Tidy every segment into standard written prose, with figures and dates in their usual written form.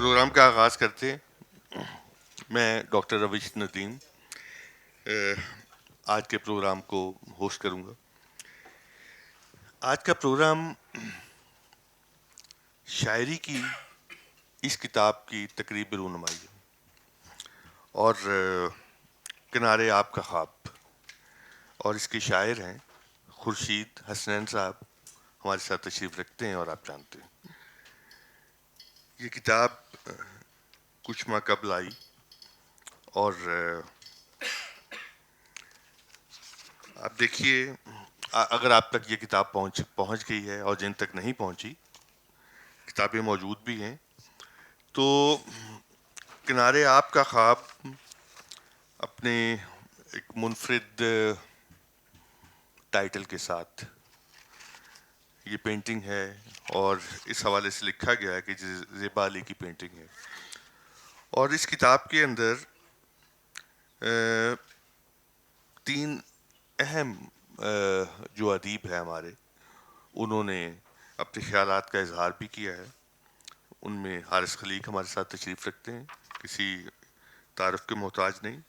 Programme کا آغاز کرتے ہیں۔ میں ڈاکٹر رویش ندیم آج کے پروگرام کو ہوسٹ کروں گا۔ آج کا پروگرام شاعری کی اس کتاب کی تقریب رونمائی ہے اور کنارے آپ کا خواب، اور اس کے شاعر ہیں خورشید حسنین صاحب، ہمارے ساتھ تشریف رکھتے ہیں اور آپ جانتے ہیں یہ کتاب کچھ ماہ قبل آئی اور آپ دیکھیے اگر آپ تک یہ کتاب پہنچ گئی ہے اور جن تک نہیں پہنچی کتابیں موجود بھی ہیں، تو کنارے آپ کا خواب اپنے ایک منفرد ٹائٹل کے ساتھ یہ پینٹنگ ہے، اور اس حوالے سے لکھا گیا ہے کہ زیبا علی کی پینٹنگ ہے۔ اور اس کتاب کے اندر تین اہم جو ادیب ہیں ہمارے، انہوں نے اپنے خیالات کا اظہار بھی کیا ہے۔ ان میں حارث خلیق ہمارے ساتھ تشریف رکھتے ہیں، کسی تعارف کے محتاج نہیں،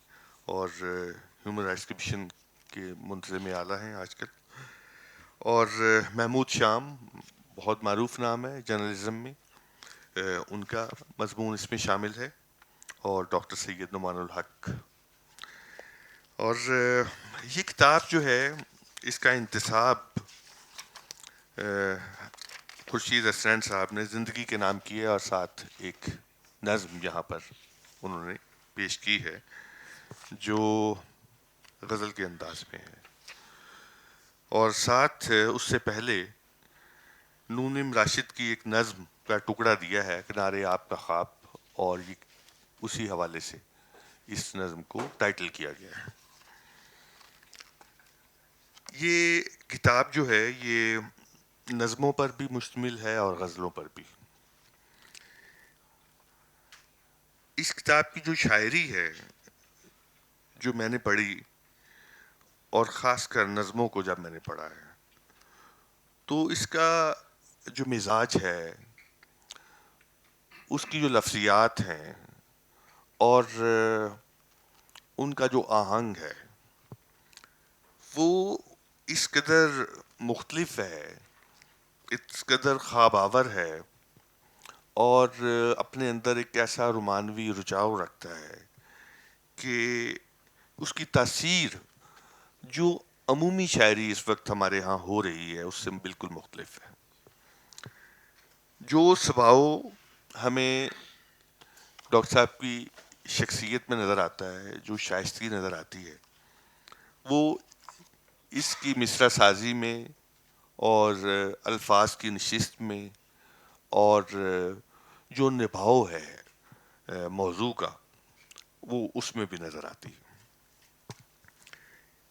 اور ہیومن رائٹس کمیشن کے منتظم اعلیٰ ہیں آج کل۔ اور محمود شام، بہت معروف نام ہے جرنلزم میں، ان کا مضمون اس میں شامل ہے، اور ڈاکٹر سید نعمان الحق۔ اور یہ کتاب جو ہے، اس کا انتساب خورشید حسنین صاحب نے زندگی کے نام کیا، اور ساتھ ایک نظم یہاں پر انہوں نے پیش کی ہے جو غزل کے انداز میں ہے، اور ساتھ اس سے پہلے نونم راشد کی ایک نظم کا ٹکڑا دیا ہے، کنارے آپ کا خواب، اور یہ اسی حوالے سے اس نظم کو ٹائٹل کیا گیا ہے۔ یہ کتاب جو ہے یہ نظموں پر بھی مشتمل ہے اور غزلوں پر بھی۔ اس کتاب کی جو شاعری ہے جو میں نے پڑھی، اور خاص کر نظموں کو جب میں نے پڑھا ہے، تو اس کا جو مزاج ہے، اس کی جو لفظیات ہیں، اور ان کا جو آہنگ ہے، وہ اس قدر مختلف ہے، اس قدر خواب آور ہے، اور اپنے اندر ایک ایسا رومانوی رجاؤ رکھتا ہے کہ اس کی تاثیر جو عمومی شاعری اس وقت ہمارے ہاں ہو رہی ہے اس سے بالکل مختلف ہے۔ جو سباؤ ہمیں ڈاکٹر صاحب کی شخصیت میں نظر آتا ہے، جو شائستگی نظر آتی ہے، وہ اس کی مصرع سازی میں اور الفاظ کی نشست میں، اور جو نبھاؤ ہے موضوع کا، وہ اس میں بھی نظر آتی ہے۔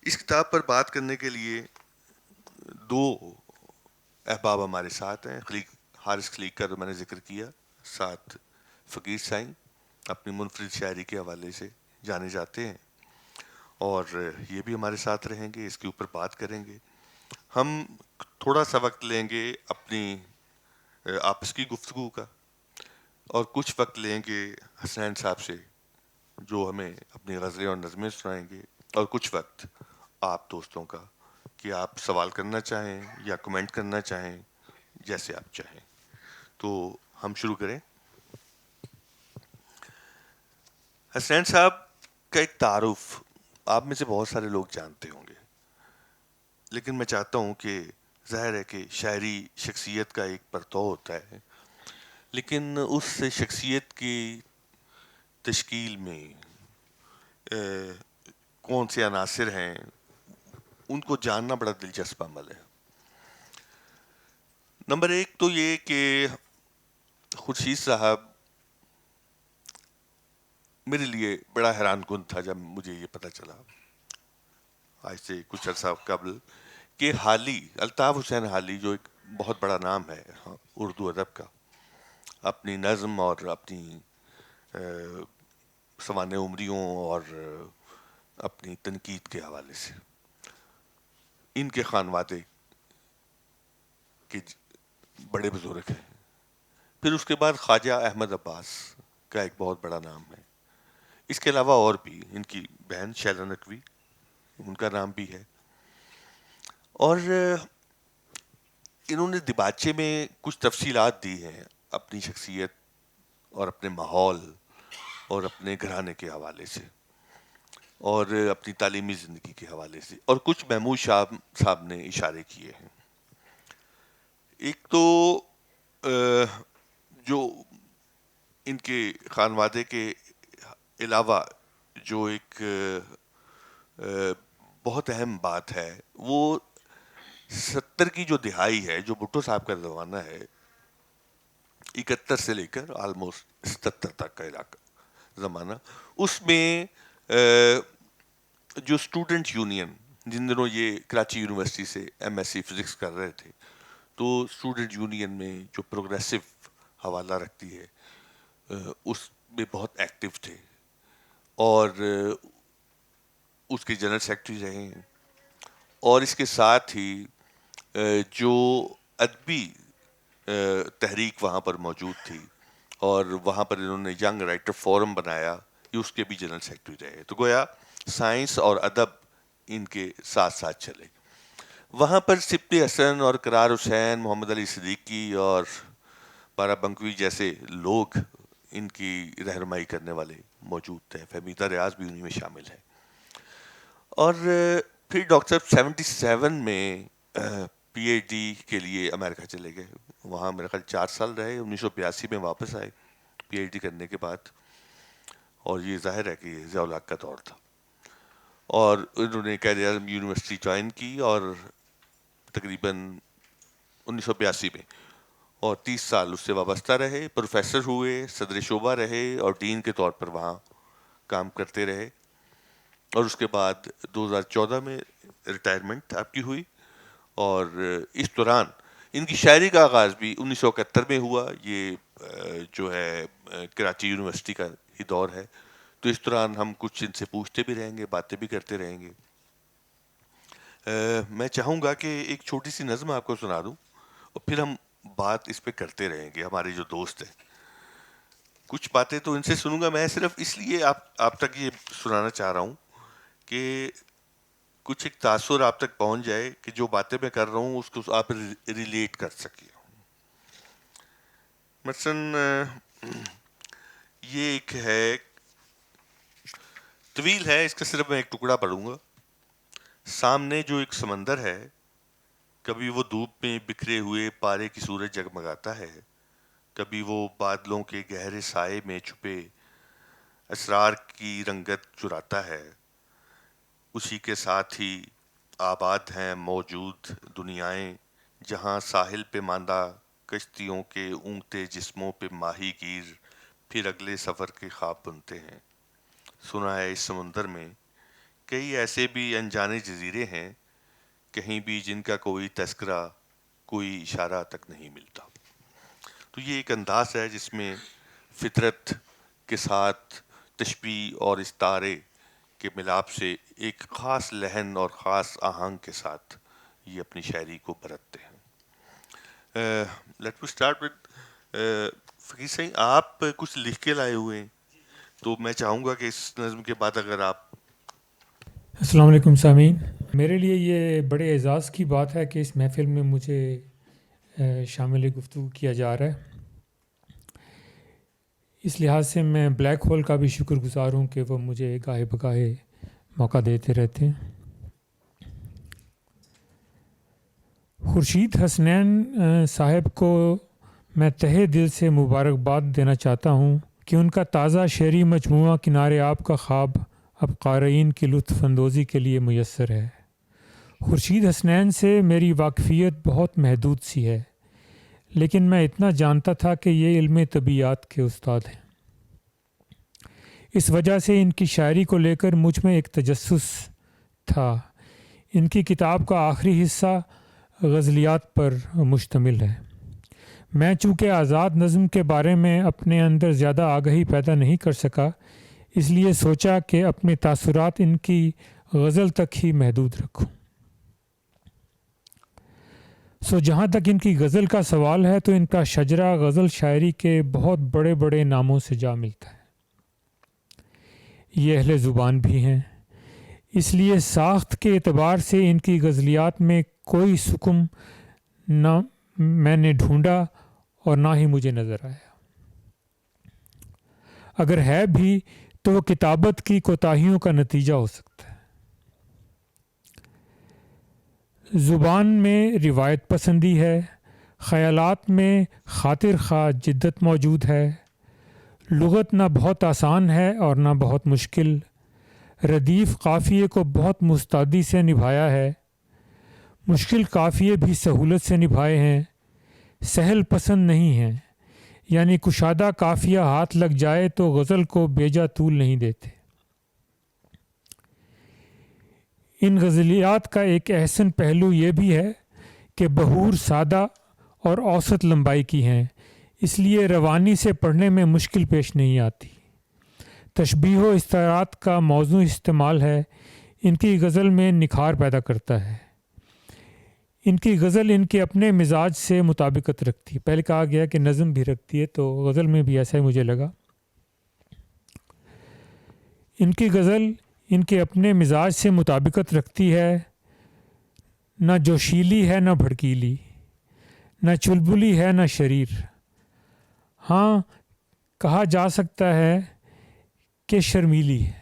اس کتاب پر بات کرنے کے لیے دو احباب ہمارے ساتھ ہیں۔ حارث خلیق کا تو میں نے ذکر کیا، ساتھ فقیر سائیں اپنی منفرد شاعری کے حوالے سے جانے جاتے ہیں، اور یہ بھی ہمارے ساتھ رہیں گے، اس کے اوپر بات کریں گے۔ ہم تھوڑا سا وقت لیں گے اپنی آپس کی گفتگو کا، اور کچھ وقت لیں گے حسنین صاحب سے جو ہمیں اپنی غزلیں اور نظمیں سنائیں گے، اور کچھ وقت آپ دوستوں کا کہ آپ سوال کرنا چاہیں یا کمنٹ کرنا چاہیں، جیسے آپ چاہیں۔ تو ہم شروع کریں۔ حسنین صاحب کا ایک تعارف آپ میں سے بہت سارے لوگ جانتے ہوں گے، لیکن میں چاہتا ہوں کہ ظاہر ہے کہ شاعری شخصیت کا ایک پرتو ہوتا ہے، لیکن اس شخصیت کی تشکیل میں کون سے عناصر ہیں، ان کو جاننا بڑا دلچسپ عمل ہے۔ نمبر ایک تو یہ کہ خورشید صاحب میرے لیے بڑا حیران کن تھا جب مجھے یہ پتہ چلا آج سے کچھ عرصہ قبل کہ حالی الطاف حسین حالی، جو ایک بہت بڑا نام ہے اردو ادب کا، اپنی نظم اور اپنی سوانح عمریوں اور اپنی تنقید کے حوالے سے ان کے خانوادے کے بڑے بزرگ ہیں، پھر اس کے بعد خواجہ احمد عباس کا ایک بہت بڑا نام ہے. اس کے علاوہ اور بھی ان کی بہن شیلا نقوی، ان کا نام بھی ہے. اور انہوں نے دیباچے میں کچھ تفصیلات دی ہیں اپنی شخصیت اور اپنے ماحول اور اپنے گھرانے کے حوالے سے اور اپنی تعلیمی زندگی کے حوالے سے، اور کچھ محمود شاہ صاحب نے اشارے کیے ہیں. ایک تو جو ان کے خانوادے کے علاوہ جو ایک بہت اہم بات ہے، وہ 70 کی جو دہائی ہے، جو بھٹو صاحب کا زمانہ ہے، 71 سے لے کر آلموسٹ 77 تک کا علاقہ زمانہ، اس میں جو اسٹوڈنٹ یونین، جن دنوں یہ کراچی یونیورسٹی سے ایم ایس سی فزکس کر رہے تھے، تو اسٹوڈنٹ یونین میں جو پروگریسو حوالہ رکھتی ہے اس میں بہت ایکٹیو تھے، اور اس کے جنرل سیکرٹری رہے ہیں. اور اس کے ساتھ ہی جو ادبی تحریک وہاں پر موجود تھی، اور وہاں پر انہوں نے ینگ رائٹر فورم بنایا، یہ اس کے بھی جنرل سیکرٹری رہے. تو گویا سائنس اور ادب ان کے ساتھ ساتھ چلے. وہاں پر سبطی حسن اور قرار حسین، محمد علی صدیقی اور بارہ بنکوی جیسے لوگ ان کی رہنمائی کرنے والے موجود تھے. فہمیدہ ریاض بھی انہی میں شامل ہے. اور پھر ڈاکٹر صاحب 77 میں پی ایچ ڈی کے لیے امریکہ چلے گئے. وہاں میرے خیال 4 سال رہے. 1982 میں واپس آئے پی ایچ ڈی کرنے کے بعد. اور یہ ظاہر ہے کہ یہ ضیاء الحق کا دور تھا، اور انہوں نے قائد اعظم یونیورسٹی جوائن کی، اور تقریباً 1982 میں، اور 30 سال اس سے وابستہ رہے. پروفیسر ہوئے، صدر شعبہ رہے، اور ڈین کے طور پر وہاں کام کرتے رہے. اور اس کے بعد 2014 میں ریٹائرمنٹ آپ کی ہوئی. اور اس دوران ان کی شاعری کا آغاز بھی 1971 میں ہوا. یہ جو ہے کراچی یونیورسٹی کا ہی دور ہے. تو اس دوران ہم کچھ ان سے پوچھتے بھی رہیں گے، باتیں بھی کرتے رہیں گے. میں چاہوں گا کہ ایک چھوٹی سی نظم آپ کو سنا دوں، اور پھر ہم بات اس پہ کرتے رہیں گے. ہمارے جو دوست ہیں، کچھ باتیں تو ان سے سنوں گا. میں صرف اس لیے آپ تک یہ سنانا چاہ رہا ہوں کہ کچھ ایک تاثر آپ تک پہنچ جائے کہ جو باتیں میں کر رہا ہوں اس کو آپ ریلیٹ کر سکیں. مثلاً یہ ایک ہے، طویل ہے، اس کا صرف میں ایک ٹکڑا پڑھوں گا. سامنے جو ایک سمندر ہے، کبھی وہ دھوپ میں بکھرے ہوئے پارے کی صورت جگمگاتا ہے، کبھی وہ بادلوں کے گہرے سائے میں چھپے اسرار کی رنگت چراتا ہے. اسی کے ساتھ ہی آباد ہیں موجود دنیائیں، جہاں ساحل پہ ماندہ کشتیوں کے اونگتے جسموں پہ ماہی گیر پھر اگلے سفر کے خواب بنتے ہیں. سنا ہے اس سمندر میں کئی ایسے بھی انجانے جزیرے ہیں، کہیں بھی جن کا کوئی تذکرہ، کوئی اشارہ تک نہیں ملتا. تو یہ ایک انداز ہے جس میں فطرت کے ساتھ تشبیہ اور استعارے کے ملاپ سے ایک خاص لحن اور خاص آہنگ کے ساتھ یہ اپنی شاعری کو برتتے ہیں. لیٹ می اسٹارٹ وتھ فقیر صاحب، آپ کچھ لکھ کے لائے ہوئے ہیں، تو میں چاہوں گا کہ اس نظم کے بعد اگر آپ. السلام علیکم سامعین. میرے لیے یہ بڑے اعزاز کی بات ہے کہ اس محفل میں مجھے شامل گفتگو کیا جا رہا ہے. اس لحاظ سے میں بلیک ہول کا بھی شکر گزار ہوں کہ وہ مجھے گاہے بگاہے موقع دیتے رہتے ہیں. خورشید حسنین صاحب کو میں تہہ دل سے مبارکباد دینا چاہتا ہوں کہ ان کا تازہ شعری مجموعہ کنارے آب کا خواب اب قارئین کی لطف اندوزی کے لیے میسر ہے. خورشید حسنین سے میری واقفیت بہت محدود سی ہے، لیکن میں اتنا جانتا تھا کہ یہ علم طبیعیات کے استاد ہیں. اس وجہ سے ان کی شاعری کو لے کر مجھ میں ایک تجسس تھا. ان کی کتاب کا آخری حصہ غزلیات پر مشتمل ہے. میں چونکہ آزاد نظم کے بارے میں اپنے اندر زیادہ آگہی پیدا نہیں کر سکا، اس لیے سوچا کہ اپنے تاثرات ان کی غزل تک ہی محدود رکھوں. سو جہاں تک ان کی غزل کا سوال ہے تو ان کا شجرہ غزل شاعری کے بہت بڑے بڑے ناموں سے جا ملتا ہے. یہ اہل زبان بھی ہیں، اس لیے ساخت کے اعتبار سے ان کی غزلیات میں کوئی سکم نہ میں نے ڈھونڈا اور نہ ہی مجھے نظر آیا. اگر ہے بھی تو وہ کتابت کی کوتاہیوں کا نتیجہ ہو سکتا ہے. زبان میں روایت پسندی ہے، خیالات میں خاطر خواہ جدت موجود ہے، لغت نہ بہت آسان ہے اور نہ بہت مشکل، ردیف قافیے کو بہت مستعدی سے نبھایا ہے، مشکل قافیے بھی سہولت سے نبھائے ہیں، سہل پسند نہیں ہیں، یعنی کشادہ قافیہ ہاتھ لگ جائے تو غزل کو بیجا طول نہیں دیتے. ان غزلیات کا ایک احسن پہلو یہ بھی ہے کہ بہور سادہ اور اوسط لمبائی کی ہیں، اس لیے روانی سے پڑھنے میں مشکل پیش نہیں آتی. تشبیہ و استعارات کا موضوع استعمال ہے، ان کی غزل میں نکھار پیدا کرتا ہے. ان کی غزل ان کے اپنے مزاج سے مطابقت رکھتی ہے. پہلے کہا گیا کہ نظم بھی رکھتی ہے، تو غزل میں بھی ایسا ہی مجھے لگا. ان کی غزل ان کے اپنے مزاج سے مطابقت رکھتی ہے، نہ جوشیلی ہے نہ بھڑکیلی، نہ چلبلی ہے نہ شریر. ہاں کہا جا سکتا ہے کہ شرمیلی ہے.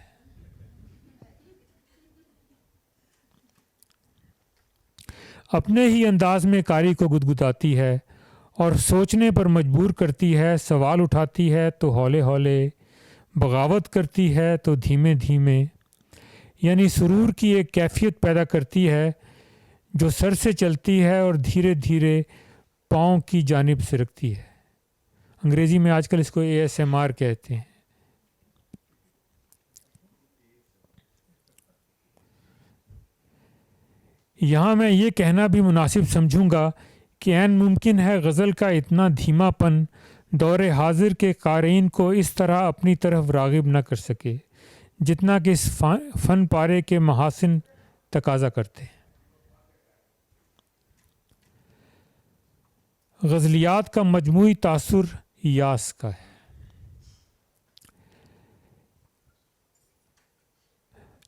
اپنے ہی انداز میں قاری کو گدگداتی ہے اور سوچنے پر مجبور کرتی ہے. سوال اٹھاتی ہے تو ہولے ہولے، بغاوت کرتی ہے تو دھیمے دھیمے، یعنی سرور کی ایک کیفیت پیدا کرتی ہے جو سر سے چلتی ہے اور دھیرے دھیرے پاؤں کی جانب سرکتی ہے. انگریزی میں آج کل اس کو ASMR کہتے ہیں. یہاں میں یہ کہنا بھی مناسب سمجھوں گا کہ عین ممکن ہے غزل کا اتنا دھیما پن دور حاضر کے قارئین کو اس طرح اپنی طرف راغب نہ کر سکے جتنا کہ اس فن پارے کے محاسن تقاضا کرتے ہیں. غزلیات کا مجموعی تاثر یاس کا ہے،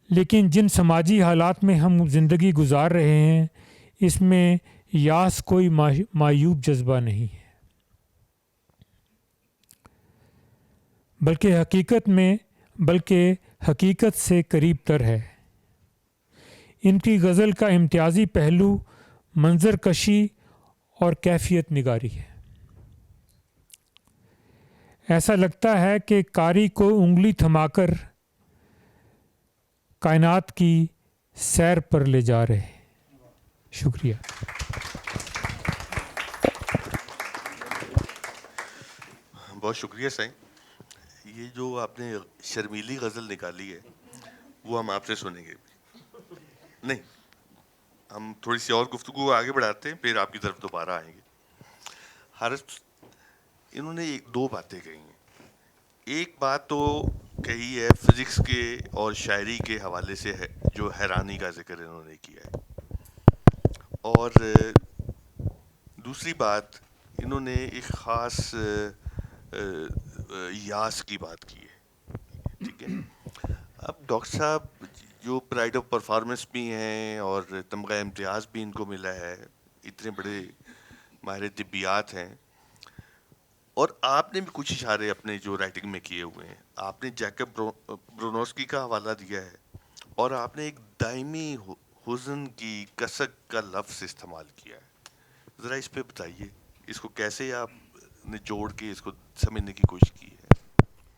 لیکن جن سماجی حالات میں ہم زندگی گزار رہے ہیں اس میں یاس کوئی معیوب جذبہ نہیں ہے، بلکہ حقیقت سے قریب تر ہے. ان کی غزل کا امتیازی پہلو منظر کشی اور کیفیت نگاری ہے. ایسا لگتا ہے کہ قاری کو انگلی تھما کر کائنات کی سیر پر لے جا رہے. شکریہ. بہت شکریہ سائیں. یہ جو آپ نے شرمیلی غزل نکالی ہے وہ ہم آپ سے سنیں گے. نہیں، ہم تھوڑی سی اور گفتگو آگے بڑھاتے ہیں، پھر آپ کی طرف دوبارہ آئیں گے. حارث، انہوں نے دو باتیں کہی ہیں. ایک بات تو کہی ہے فزکس کے اور شاعری کے حوالے سے ہے، جو حیرانی کا ذکر انہوں نے کیا ہے، اور دوسری بات انہوں نے ایک خاص یاس کی بات کی ہے. ٹھیک ہے. اب ڈاکٹر صاحب جو پرائڈ آف پرفارمنس بھی ہیں اور تمغہ امتیاز بھی ان کو ملا ہے، اتنے بڑے ماہر طبیات ہیں، اور آپ نے بھی کچھ اشارے اپنے جو رائٹنگ میں کیے ہوئے ہیں. آپ نے جیکب برونوسکی کا حوالہ دیا ہے اور آپ نے ایک دائمی حزن کی کسک کا لفظ استعمال کیا ہے. ذرا اس پہ بتائیے، اس کو کیسے آپ نے جوڑ کے اس کو سمجھنے کی کوشش کی ہے؟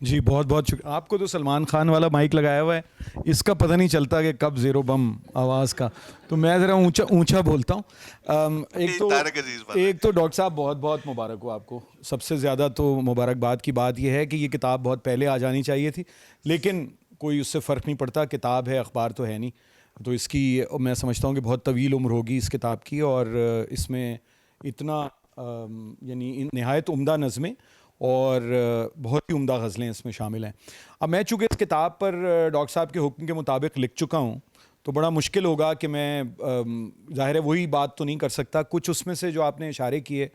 جی بہت بہت شکریہ. آپ کو تو سلمان خان والا مائک لگایا ہوا ہے، اس کا پتہ نہیں چلتا کہ کب زیرو بم آواز کا، تو میں ذرا اونچا بولتا ہوں. ایک تو ڈاکٹر صاحب بہت بہت مبارک ہو آپ کو. سب سے زیادہ تو مبارکباد کی بات یہ ہے کہ یہ کتاب بہت پہلے آ جانی چاہیے تھی، لیکن کوئی اس سے فرق نہیں پڑتا. کتاب ہے، اخبار تو ہے نہیں، تو اس کی میں سمجھتا ہوں کہ بہت طویل عمر ہوگی اس کتاب کی، اور اس میں اتنا یعنی نہایت عمدہ نظمیں اور بہت ہی عمدہ غزلیں اس میں شامل ہیں. اب میں چونکہ اس کتاب پر ڈاکٹر صاحب کے حکم کے مطابق لکھ چکا ہوں، تو بڑا مشکل ہوگا کہ میں ظاہر ہے وہی بات تو نہیں کر سکتا. کچھ اس میں سے جو آپ نے اشارے کیے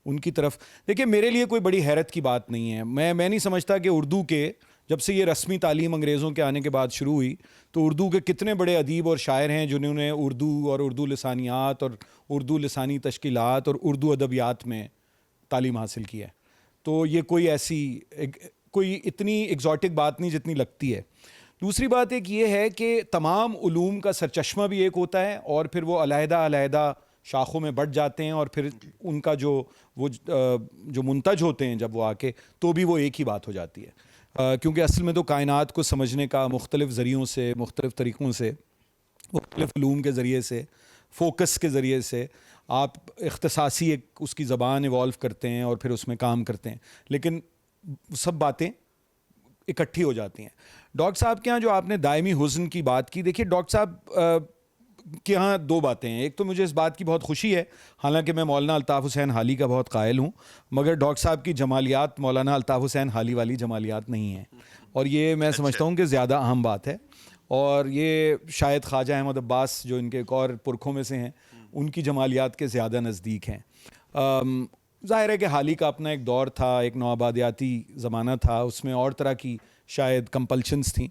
ان کی طرف دیکھیے, میرے لیے کوئی بڑی حیرت کی بات نہیں ہے. میں نہیں سمجھتا کہ اردو کے جب سے یہ رسمی تعلیم انگریزوں کے آنے کے بعد شروع ہوئی تو اردو کے کتنے بڑے ادیب اور شاعر ہیں جنہوں نے اردو اور اردو لسانیات اور اردو لسانی تشکیلات اور اردو ادبیات میں تعلیم حاصل کی ہے. تو یہ کوئی اتنی ایگزاٹک بات نہیں جتنی لگتی ہے. دوسری بات ایک یہ ہے کہ تمام علوم کا سرچشمہ بھی ایک ہوتا ہے اور پھر وہ علیحدہ شاخوں میں بٹ جاتے ہیں اور پھر ان کا جو منتج ہوتے ہیں جب وہ آ کے تو بھی وہ ایک ہی بات ہو جاتی ہے. کیونکہ اصل میں تو کائنات کو سمجھنے کا مختلف ذریعوں سے, مختلف طریقوں سے, مختلف علوم کے ذریعے سے, فوکس کے ذریعے سے آپ اختصاصی ایک اس کی زبان ایوالو کرتے ہیں اور پھر اس میں کام کرتے ہیں, لیکن سب باتیں اکٹھی ہو جاتی ہیں. ڈاکٹر صاحب کے ہاں جو آپ نے دائمی حزن کی بات کی, دیکھیے ڈاکٹر صاحب کہ ہاں دو باتیں ہیں. ایک تو مجھے اس بات کی بہت خوشی ہے, حالانکہ میں مولانا الطاف حسین حالی کا بہت قائل ہوں, مگر ڈاکٹر صاحب کی جمالیات مولانا الطاف حسین حالی والی جمالیات نہیں ہیں, اور یہ میں سمجھتا ہوں کہ زیادہ اہم بات ہے. اور یہ شاید خواجہ احمد عباس جو ان کے ایک اور پرکھوں میں سے ہیں ان کی جمالیات کے زیادہ نزدیک ہیں. ظاہر ہے کہ حالی کا اپنا ایک دور تھا, ایک نوآبادیاتی زمانہ تھا, اس میں اور طرح کی شاید کمپلشنز تھیں,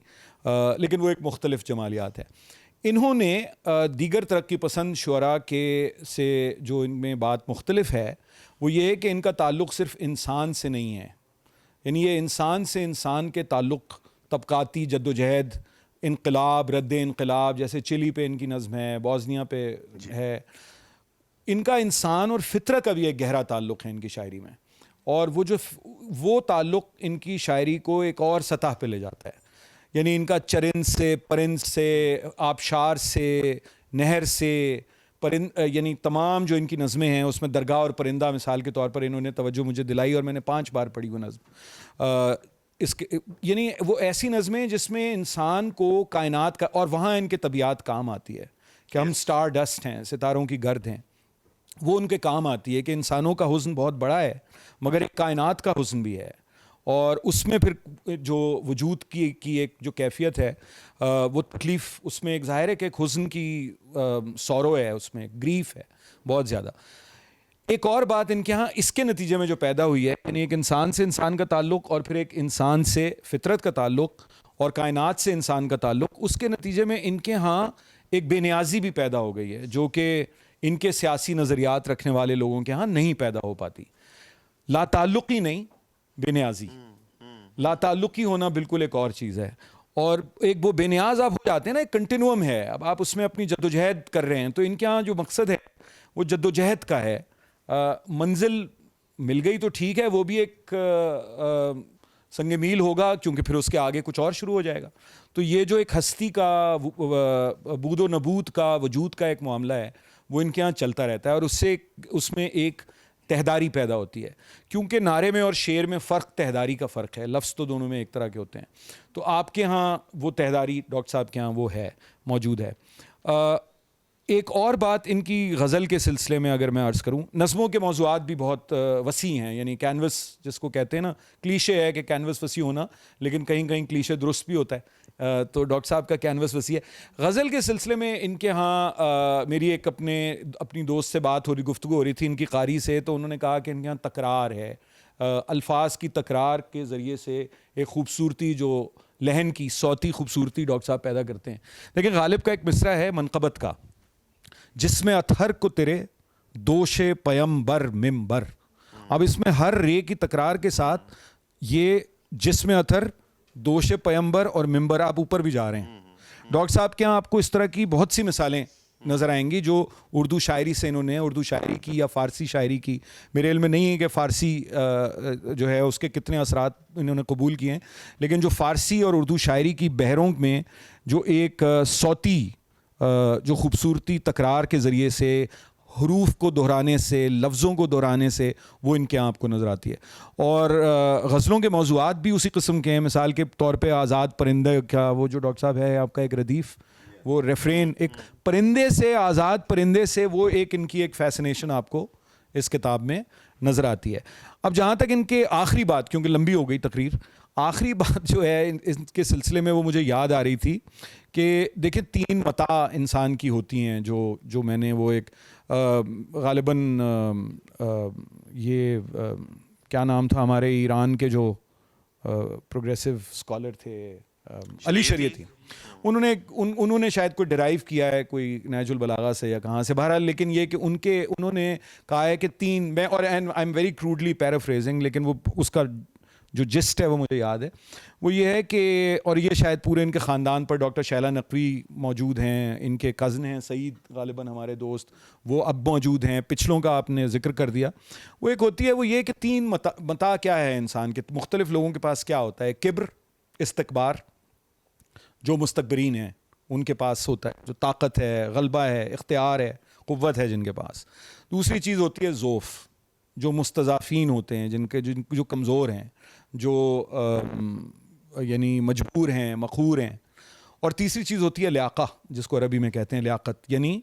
لیکن وہ ایک مختلف جمالیات ہے. انہوں نے دیگر ترقی پسند شعراء کے سے جو ان میں بات مختلف ہے وہ یہ ہے کہ ان کا تعلق صرف انسان سے نہیں ہے, یعنی یہ انسان سے انسان کے تعلق, طبقاتی جدوجہد, انقلاب, رد انقلاب, جیسے چلی پہ ان کی نظم ہے, بوسنیا پہ ہے, ان کا انسان اور فطرت کا بھی ایک گہرا تعلق ہے ان کی شاعری میں, اور وہ تعلق ان کی شاعری کو ایک اور سطح پہ لے جاتا ہے. یعنی ان کا چرند سے, پرند سے, آبشار سے, نہر سے, یعنی تمام جو ان کی نظمیں ہیں اس میں درگاہ اور پرندہ مثال کے طور پر انہوں نے توجہ مجھے دلائی, اور میں نے 5 بار پڑھی وہ نظم. یعنی وہ ایسی نظمیں جس میں انسان کو کائنات کا, اور وہاں ان کے طبیعت کام آتی ہے کہ ہم سٹار ڈسٹ ہیں, ستاروں کی گرد ہیں, وہ ان کے کام آتی ہے کہ انسانوں کا حزن بہت بڑا ہے مگر ایک کائنات کا حزن بھی ہے, اور اس میں پھر جو وجود کی ایک جو کیفیت ہے وہ تکلیف, اس میں ایک ظاہر ہے کہ ایک حزن کی سورو ہے, اس میں گریف ہے بہت زیادہ. ایک اور بات ان کے ہاں اس کے نتیجے میں جو پیدا ہوئی ہے, یعنی ایک انسان سے انسان کا تعلق اور پھر ایک انسان سے فطرت کا تعلق اور کائنات سے انسان کا تعلق, اس کے نتیجے میں ان کے ہاں ایک بے نیازی بھی پیدا ہو گئی ہے جو کہ ان کے سیاسی نظریات رکھنے والے لوگوں کے ہاں نہیں پیدا ہو پاتی. لا تعلقی نہیں, بے نیازی. لا تعلقی ہونا بالکل ایک اور چیز ہے, اور ایک وہ بے نیاز آپ ہو جاتے ہیں نا, ایک کنٹینیوم ہے, اب آپ اس میں اپنی جدوجہد کر رہے ہیں, تو ان کے ہاں جو مقصد ہے وہ جدوجہد کا ہے. منزل مل گئی تو ٹھیک ہے, وہ بھی ایک سنگ میل ہوگا کیونکہ پھر اس کے آگے کچھ اور شروع ہو جائے گا. تو یہ جو ایک ہستی کا بود و نبوت کا وجود کا ایک معاملہ ہے وہ ان کے ہاں چلتا رہتا ہے, اور اس میں ایک تہداری پیدا ہوتی ہے, کیونکہ نعرے میں اور شعر میں فرق تہداری کا فرق ہے, لفظ تو دونوں میں ایک طرح کے ہوتے ہیں. تو آپ کے ہاں وہ تہداری ڈاکٹر صاحب کے ہاں وہ ہے, موجود ہے. ایک اور بات ان کی غزل کے سلسلے میں اگر میں عرض کروں, نظموں کے موضوعات بھی بہت وسیع ہیں, یعنی کینوس جس کو کہتے ہیں نا, کلیشے ہے کہ کینوس وسیع ہونا, لیکن کہیں کہیں کلیشے درست بھی ہوتا ہے, تو ڈاکٹر صاحب کا کینوس وسیع ہے. غزل کے سلسلے میں ان کے ہاں میری ایک اپنی دوست سے بات ہو رہی, گفتگو ہو رہی تھی ان کی قاری سے, تو انہوں نے کہا کہ ان کے ہاں تکرار ہے, الفاظ کی تکرار کے ذریعے سے ایک خوبصورتی, جو لہن کی صوتی خوبصورتی ڈاکٹر صاحب پیدا کرتے ہیں. لیکن غالب کا ایک مصرع ہے منقبت کا, جس میں اطہر کو تیرے دوش پیمبر ممبر. اب اس میں ہر رے کی تکرار کے ساتھ یہ جس میں اطہر, دوش پیمبر اور ممبر, آپ اوپر بھی جا رہے ہیں. ڈاکٹر صاحب کے یہاں آپ کو اس طرح کی بہت سی مثالیں نظر آئیں گی جو اردو شاعری سے انہوں نے, اردو شاعری کی یا فارسی شاعری کی, میرے علم میں نہیں ہے کہ فارسی جو ہے اس کے کتنے اثرات انہوں نے قبول کیے ہیں, لیکن جو فارسی اور اردو شاعری کی بحروں میں جو ایک صوتی جو خوبصورتی تکرار کے ذریعے سے, حروف کو دہرانے سے, لفظوں کو دہرانے سے, وہ ان کے آپ کو نظر آتی ہے. اور غزلوں کے موضوعات بھی اسی قسم کے ہیں. مثال کے طور پہ آزاد پرندے کا وہ جو ڈاکٹر صاحب ہے آپ کا ایک ردیف, وہ ریفرین, ایک پرندے سے, آزاد پرندے سے, وہ ایک ان کی ایک فیسنیشن آپ کو اس کتاب میں نظر آتی ہے. اب جہاں تک ان کے آخری بات, کیونکہ لمبی ہو گئی تقریر, آخری بات جو ہے اس کے سلسلے میں وہ مجھے یاد آ رہی تھی کہ دیکھیں 3 متاع انسان کی ہوتی ہیں, جو میں نے وہ ایک غالباً یہ کیا نام تھا ہمارے ایران کے جو پروگریسو اسکالر تھے, علی شریعتی, انہوں نے شاید کوئی ڈرائیو کیا ہے کوئی نہج البلاغہ سے یا کہاں سے, بہرحال لیکن یہ کہ انہوں نے کہا ہے کہ 3, میں اور I am very crudely paraphrasing, لیکن وہ اس کا جو جسٹ ہے وہ مجھے یاد ہے, وہ یہ ہے کہ, اور یہ شاید پورے ان کے خاندان پر ڈاکٹر شیلا نقوی موجود ہیں, ان کے کزن ہیں سعید غالباً ہمارے دوست, وہ اب موجود ہیں, پچھلوں کا آپ نے ذکر کر دیا. وہ ایک ہوتی ہے وہ یہ کہ 3 متاع کیا ہے انسان کے, مختلف لوگوں کے پاس کیا ہوتا ہے. کبر, استکبار, جو مستکبرین ہیں ان کے پاس ہوتا ہے, جو طاقت ہے, غلبہ ہے, اختیار ہے, قوت ہے جن کے پاس. دوسری چیز ہوتی ہے ذوف, جو مستضعفین ہوتے ہیں, جو کمزور ہیں, جو یعنی مجبور ہیں, مقہور ہیں. اور تیسری چیز ہوتی ہے لیاقہ, جس کو عربی میں کہتے ہیں لیاقت, یعنی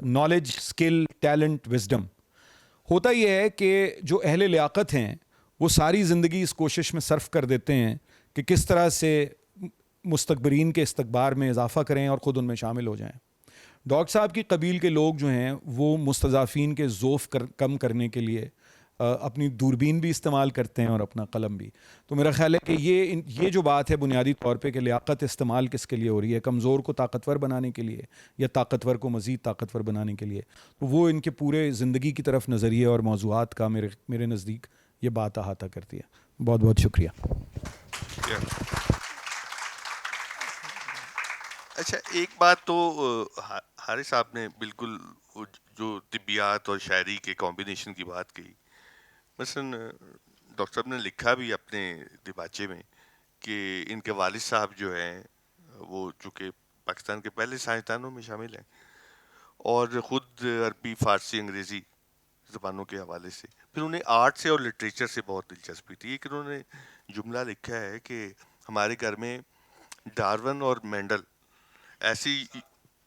نالج, اسکل, ٹیلنٹ, وزڈم. ہوتا یہ ہے کہ جو اہل لیاقت ہیں وہ ساری زندگی اس کوشش میں صرف کر دیتے ہیں کہ کس طرح سے مستکبرین کے استکبار میں اضافہ کریں اور خود ان میں شامل ہو جائیں. ڈاکٹر صاحب کی قبیل کے لوگ جو ہیں وہ مستضعفین کے ذوف کم کرنے کے لیے اپنی دوربین بھی استعمال کرتے ہیں اور اپنا قلم بھی. تو میرا خیال ہے کہ یہ جو بات ہے بنیادی طور پہ کہ لیاقت استعمال کس کے لیے ہو رہی ہے, کمزور کو طاقتور بنانے کے لیے یا طاقتور کو مزید طاقتور بنانے کے لیے, تو وہ ان کے پورے زندگی کی طرف نظریے اور موضوعات کا میرے نزدیک یہ بات احاطہ کرتی ہے. بہت بہت شکریہ. اچھا, ایک بات تو حارث صاحب نے بالکل جو طبیات اور شاعری کے کمبینیشن کی بات کی, مثلاً ڈاکٹر صاحب نے لکھا بھی اپنے دیباچے میں کہ ان کے والد صاحب جو ہیں وہ چونکہ پاکستان کے پہلے سائنسدانوں میں شامل ہیں اور خود عربی, فارسی, انگریزی زبانوں کے حوالے سے, پھر انہیں آرٹ سے اور لٹریچر سے بہت دلچسپی تھی. ایک انہوں نے جملہ لکھا ہے کہ ہمارے گھر میں ڈارون اور مینڈل ایسی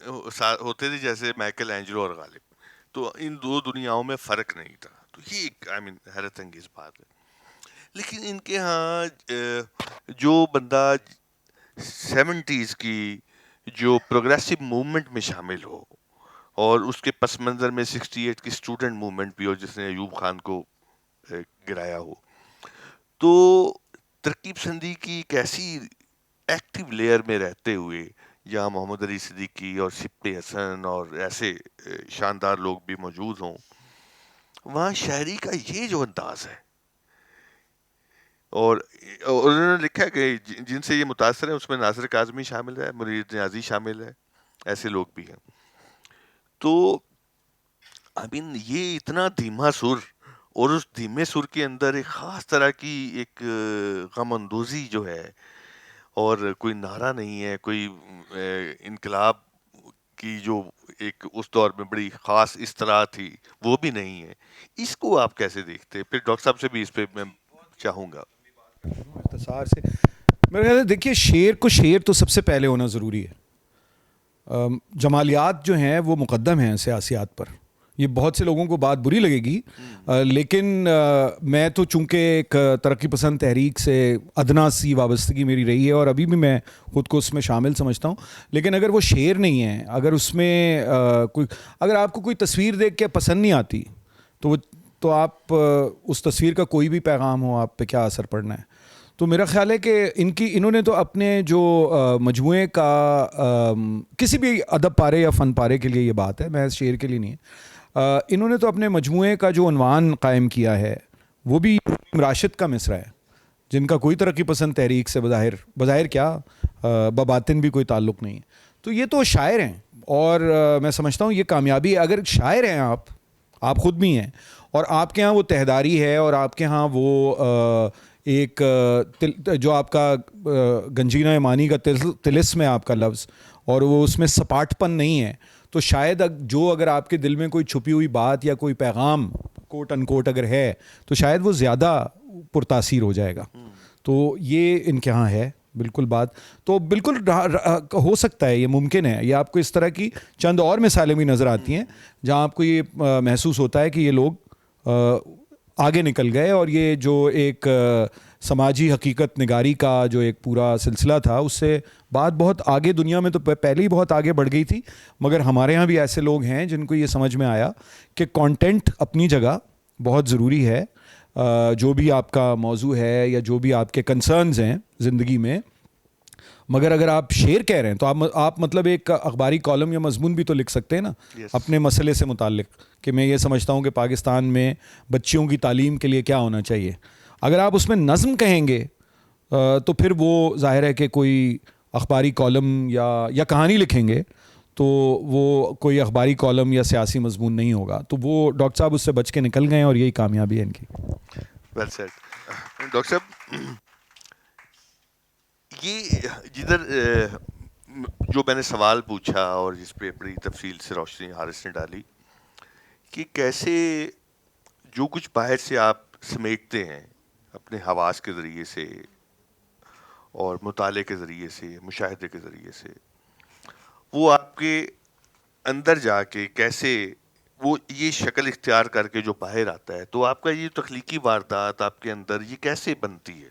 ہوتے تھے جیسے مائیکل اینجلو اور غالب, تو ان 2 دنیاؤں میں فرق نہیں تھا. تو یہ ایک حیرت انگیز بات ہے. لیکن ان کے ہاں جو بندہ 70s کی جو پروگریسو موومنٹ میں شامل ہو اور اس کے پس منظر میں 68 کی اسٹوڈنٹ موومنٹ بھی ہو جس نے ایوب خان کو گرایا ہو, تو ترکیب پسندی کی ایک ایسی ایکٹیو لیئر میں رہتے ہوئے جہاں محمد علی صدیقی اور شپ حسن اور ایسے شاندار لوگ بھی موجود ہوں, وہاں شاعری کا یہ جو انداز ہے, اور انہوں نے لکھا ہے کہ جن سے یہ متاثر ہے اس میں ناصر کاظمی شامل ہے, مرید نیازی شامل ہے, ایسے لوگ بھی ہیں. تو یہ اتنا دھیما سر, اور اس دھیمے سر کے اندر ایک خاص طرح کی ایک غم اندوزی جو ہے, اور کوئی نعرہ نہیں ہے, کوئی انقلاب کی جو ایک اس دور میں بڑی خاص اصطلاح تھی وہ بھی نہیں ہے. اس کو آپ کیسے دیکھتے ہیں؟ پھر ڈاکٹر صاحب سے بھی اس پہ میں چاہوں گا. اختصار سے میرے خیال ہے دیکھیے, شعر کو شعر تو سب سے پہلے ہونا ضروری ہے. جمالیات جو ہیں وہ مقدم ہیں سیاسیات پر. یہ بہت سے لوگوں کو بات بری لگے گی, لیکن میں تو چونکہ ایک ترقی پسند تحریک سے ادنا سی وابستگی میری رہی ہے اور ابھی بھی میں خود کو اس میں شامل سمجھتا ہوں. لیکن اگر وہ شعر نہیں ہے, اگر اس میں اگر آپ کو کوئی تصویر دیکھ کے پسند نہیں آتی تو آپ اس تصویر کا کوئی بھی پیغام ہو آپ پہ کیا اثر پڑنا ہے. تو میرا خیال ہے کہ انہوں نے تو اپنے جو مجموعے کا کسی بھی ادب پارے یا فن پارے کے لیے یہ بات ہے, محض شعر کے لیے نہیں ہے, انہوں نے تو اپنے مجموعے کا جو عنوان قائم کیا ہے وہ بھی راشد کا مصرع ہے, جن کا کوئی ترقی پسند تحریک سے بظاہر کیا بباطن بھی کوئی تعلق نہیں ہے. تو یہ تو شاعر ہیں, اور میں سمجھتا ہوں یہ کامیابی ہے. اگر شاعر ہیں آپ خود بھی ہیں, اور آپ کے ہاں وہ تہداری ہے, اور آپ کے ہاں وہ ایک جو آپ کا گنجینہ ایمانی کا طلسم ہے آپ کا لفظ, اور وہ اس میں سپاٹ پن نہیں ہے, تو شاید اگر آپ کے دل میں کوئی چھپی ہوئی بات یا کوئی پیغام کوٹ ان کوٹ اگر ہے تو شاید وہ زیادہ پرتاثیر ہو جائے گا. تو یہ ان کے ہاں ہے, بالکل بات تو بالکل ہو سکتا ہے, یہ ممکن ہے. یہ آپ کو اس طرح کی چند اور مثالیں بھی نظر آتی ہیں جہاں آپ کو یہ محسوس ہوتا ہے کہ یہ لوگ آگے نکل گئے, اور یہ جو ایک سماجی حقیقت نگاری کا جو ایک پورا سلسلہ تھا اس سے بات بہت آگے, دنیا میں تو پہلے ہی بہت آگے بڑھ گئی تھی, مگر ہمارے ہاں بھی ایسے لوگ ہیں جن کو یہ سمجھ میں آیا کہ کانٹینٹ اپنی جگہ بہت ضروری ہے. جو بھی آپ کا موضوع ہے یا جو بھی آپ کے کنسرنز ہیں زندگی میں, مگر اگر آپ شعر کہہ رہے ہیں تو آپ مطلب ایک اخباری کالم یا مضمون بھی تو لکھ سکتے ہیں نا اپنے مسئلے سے متعلق, کہ میں یہ سمجھتا ہوں کہ پاکستان میں بچیوں کی تعلیم کے لیے کیا ہونا چاہیے. اگر آپ اس میں نظم کہیں گے تو پھر وہ ظاہر ہے کہ کوئی اخباری کالم یا کہانی لکھیں گے تو وہ کوئی اخباری کالم یا سیاسی مضمون نہیں ہوگا. تو وہ ڈاکٹر صاحب اس سے بچ کے نکل گئے اور یہی کامیابی ہے ان کی. Well said. ڈاکٹر صاحب, یہ جدھر جو میں نے سوال پوچھا اور جس پہ بڑی تفصیل سے روشنی حارث نے ڈالی کہ کیسے جو کچھ باہر سے آپ سمیٹتے ہیں اپنے حواس کے ذریعے سے اور مطالعے کے ذریعے سے, مشاہدے کے ذریعے سے, وہ آپ کے اندر جا کے کیسے وہ یہ شکل اختیار کر کے جو باہر آتا ہے, تو آپ کا یہ تخلیقی واردات آپ کے اندر یہ کیسے بنتی ہے؟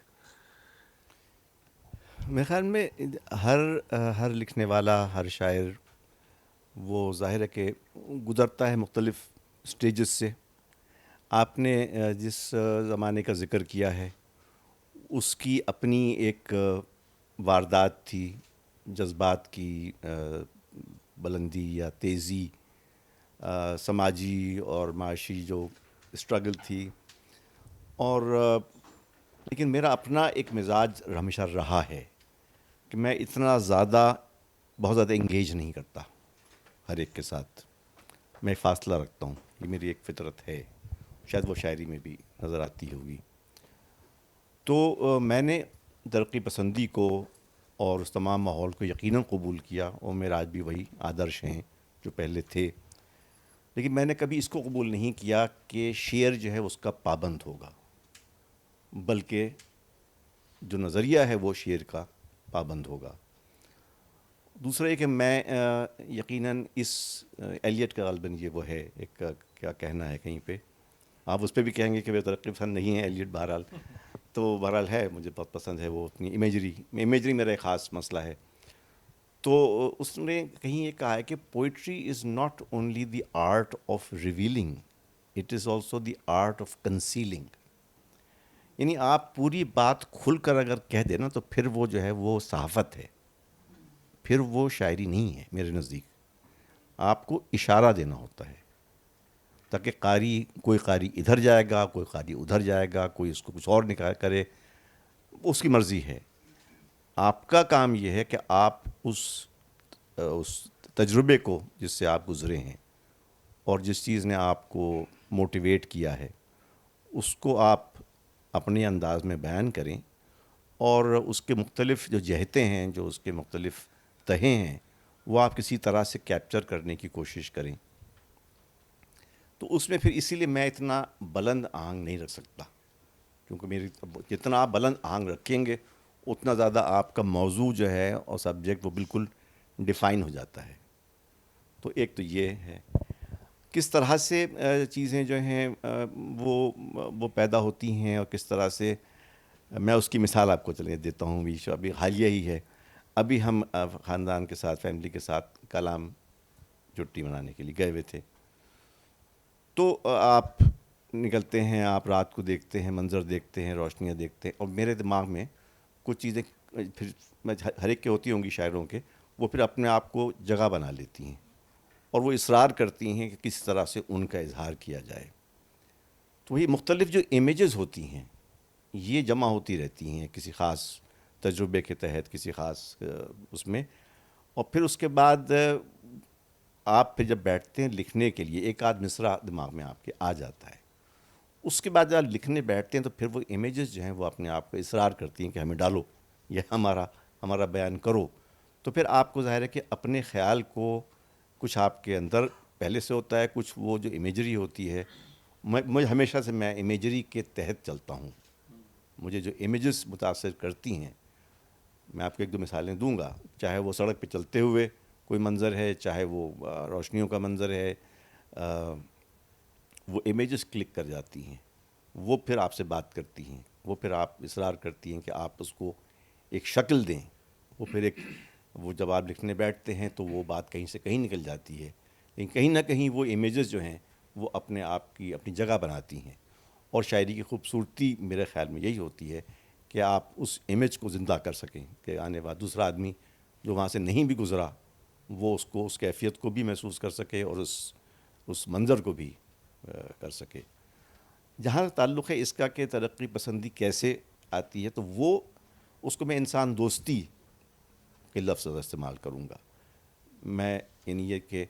میرے خیال میں ہر لکھنے والا, ہر شاعر, وہ ظاہر ہے کہ گزرتا ہے مختلف سٹیجز سے. آپ نے جس زمانے کا ذکر کیا ہے اس کی اپنی ایک واردات تھی, جذبات کی بلندی یا تیزی, سماجی اور معاشی جو اسٹرگل تھی, اور لیکن میرا اپنا ایک مزاج ہمیشہ رہا ہے کہ میں اتنا بہت زیادہ انگیج نہیں کرتا ہر ایک کے ساتھ. میں فاصلہ رکھتا ہوں, یہ میری ایک فطرت ہے, شاید وہ شاعری میں بھی نظر آتی ہوگی. تو میں نے ترقی پسندی کو اور اس تمام ماحول کو یقیناً قبول کیا, اور میرا آج بھی وہی آدرش ہیں جو پہلے تھے. لیکن میں نے کبھی اس کو قبول نہیں کیا کہ شعر جو ہے اس کا پابند ہوگا, بلکہ جو نظریہ ہے وہ شعر کا پابند ہوگا. دوسرا یہ کہ میں یقیناً اس ایلیٹ کا غالباً یہ وہ ہے ایک کیا کہنا ہے کہیں پہ, آپ اس پہ بھی کہیں گے کہ وہ ترقی پسند نہیں ہے ایلیٹ, بہرحال تو بہرحال ہے, مجھے بہت پسند ہے وہ اپنی امیجری میرا ایک خاص مسئلہ ہے. تو اس نے کہیں یہ کہا ہے کہ poetry is not only the art of revealing, it is also the art of concealing. یعنی آپ پوری بات کھل کر اگر کہہ دیں نا تو پھر وہ جو ہے وہ صحافت ہے, پھر وہ شاعری نہیں ہے میرے نزدیک. آپ کو اشارہ دینا ہوتا ہے تاکہ کوئی قاری ادھر جائے گا, کوئی قاری ادھر جائے گا, کوئی اس کو کچھ اور نکال کرے, اس کی مرضی ہے. آپ کا کام یہ ہے کہ آپ اس تجربے کو جس سے آپ گزرے ہیں اور جس چیز نے آپ کو موٹیویٹ کیا ہے اس کو آپ اپنے انداز میں بیان کریں, اور اس کے مختلف جو جہتیں ہیں, جو اس کے مختلف تہیں ہیں, وہ آپ کسی طرح سے کیپچر کرنے کی کوشش کریں. تو اس میں پھر اسی لیے میں اتنا بلند آہنگ نہیں رکھ سکتا, کیونکہ جتنا آپ بلند آہنگ رکھیں گے اتنا زیادہ آپ کا موضوع جو ہے اور سبجیکٹ وہ بالکل ڈیفائن ہو جاتا ہے. تو ایک تو یہ ہے کس طرح سے چیزیں جو ہیں وہ پیدا ہوتی ہیں, اور کس طرح سے میں اس کی مثال آپ کو چلے دیتا ہوں. ابھی حالیہ ہی ہے, ابھی ہم خاندان کے ساتھ, فیملی کے ساتھ کلام چھٹی منانے کے لیے گئے ہوئے تھے. تو آپ نکلتے ہیں, آپ رات کو دیکھتے ہیں, منظر دیکھتے ہیں, روشنیاں دیکھتے ہیں, اور میرے دماغ میں کچھ چیزیں پھر میں ہر ایک کے ہوتی ہوں گی شاعروں کے, وہ پھر اپنے آپ کو جگہ بنا لیتی ہیں اور وہ اصرار کرتی ہیں کہ کس طرح سے ان کا اظہار کیا جائے. تو یہ مختلف جو امیجز ہوتی ہیں یہ جمع ہوتی رہتی ہیں کسی خاص تجربے کے تحت, کسی خاص اس میں, اور پھر اس کے بعد آپ پھر جب بیٹھتے ہیں لکھنے کے لیے ایک آدھ مصرع دماغ میں آپ کے آ جاتا ہے. اس کے بعد جب لکھنے بیٹھتے ہیں تو پھر وہ امیجز جو ہیں وہ اپنے آپ کو اصرار کرتی ہیں کہ ہمیں ڈالو, یہ ہمارا بیان کرو. تو پھر آپ کو ظاہر ہے کہ اپنے خیال کو کچھ آپ کے اندر پہلے سے ہوتا ہے, کچھ وہ جو امیجری ہوتی ہے, مجھے ہمیشہ سے میں امیجری کے تحت چلتا ہوں. مجھے جو امیجز متاثر کرتی ہیں میں آپ کو ایک دو مثالیں دوں گا. چاہے وہ سڑک پہ چلتے ہوئے کوئی منظر ہے, چاہے وہ روشنیوں کا منظر ہے, وہ امیجز کلک کر جاتی ہیں, وہ پھر آپ سے بات کرتی ہیں, وہ پھر آپ اصرار کرتی ہیں کہ آپ اس کو ایک شکل دیں. وہ پھر وہ جب آپ لکھنے بیٹھتے ہیں تو وہ بات کہیں سے کہیں نکل جاتی ہے, لیکن کہیں نہ کہیں وہ امیجز جو ہیں وہ اپنے آپ کی اپنی جگہ بناتی ہیں. اور شاعری کی خوبصورتی میرے خیال میں یہی ہوتی ہے کہ آپ اس امیج کو زندہ کر سکیں, کہ آنے والا دوسرا آدمی جو وہاں سے نہیں بھی گزرا وہ اس کو, اس کیفیت کو بھی محسوس کر سکے اور اس منظر کو بھی کر سکے. جہاں تعلق ہے اس کا کہ ترقی پسندی کیسے آتی ہے, تو وہ اس کو میں انسان دوستی کے لفظ استعمال کروں گا. میں یعنی یہ کہ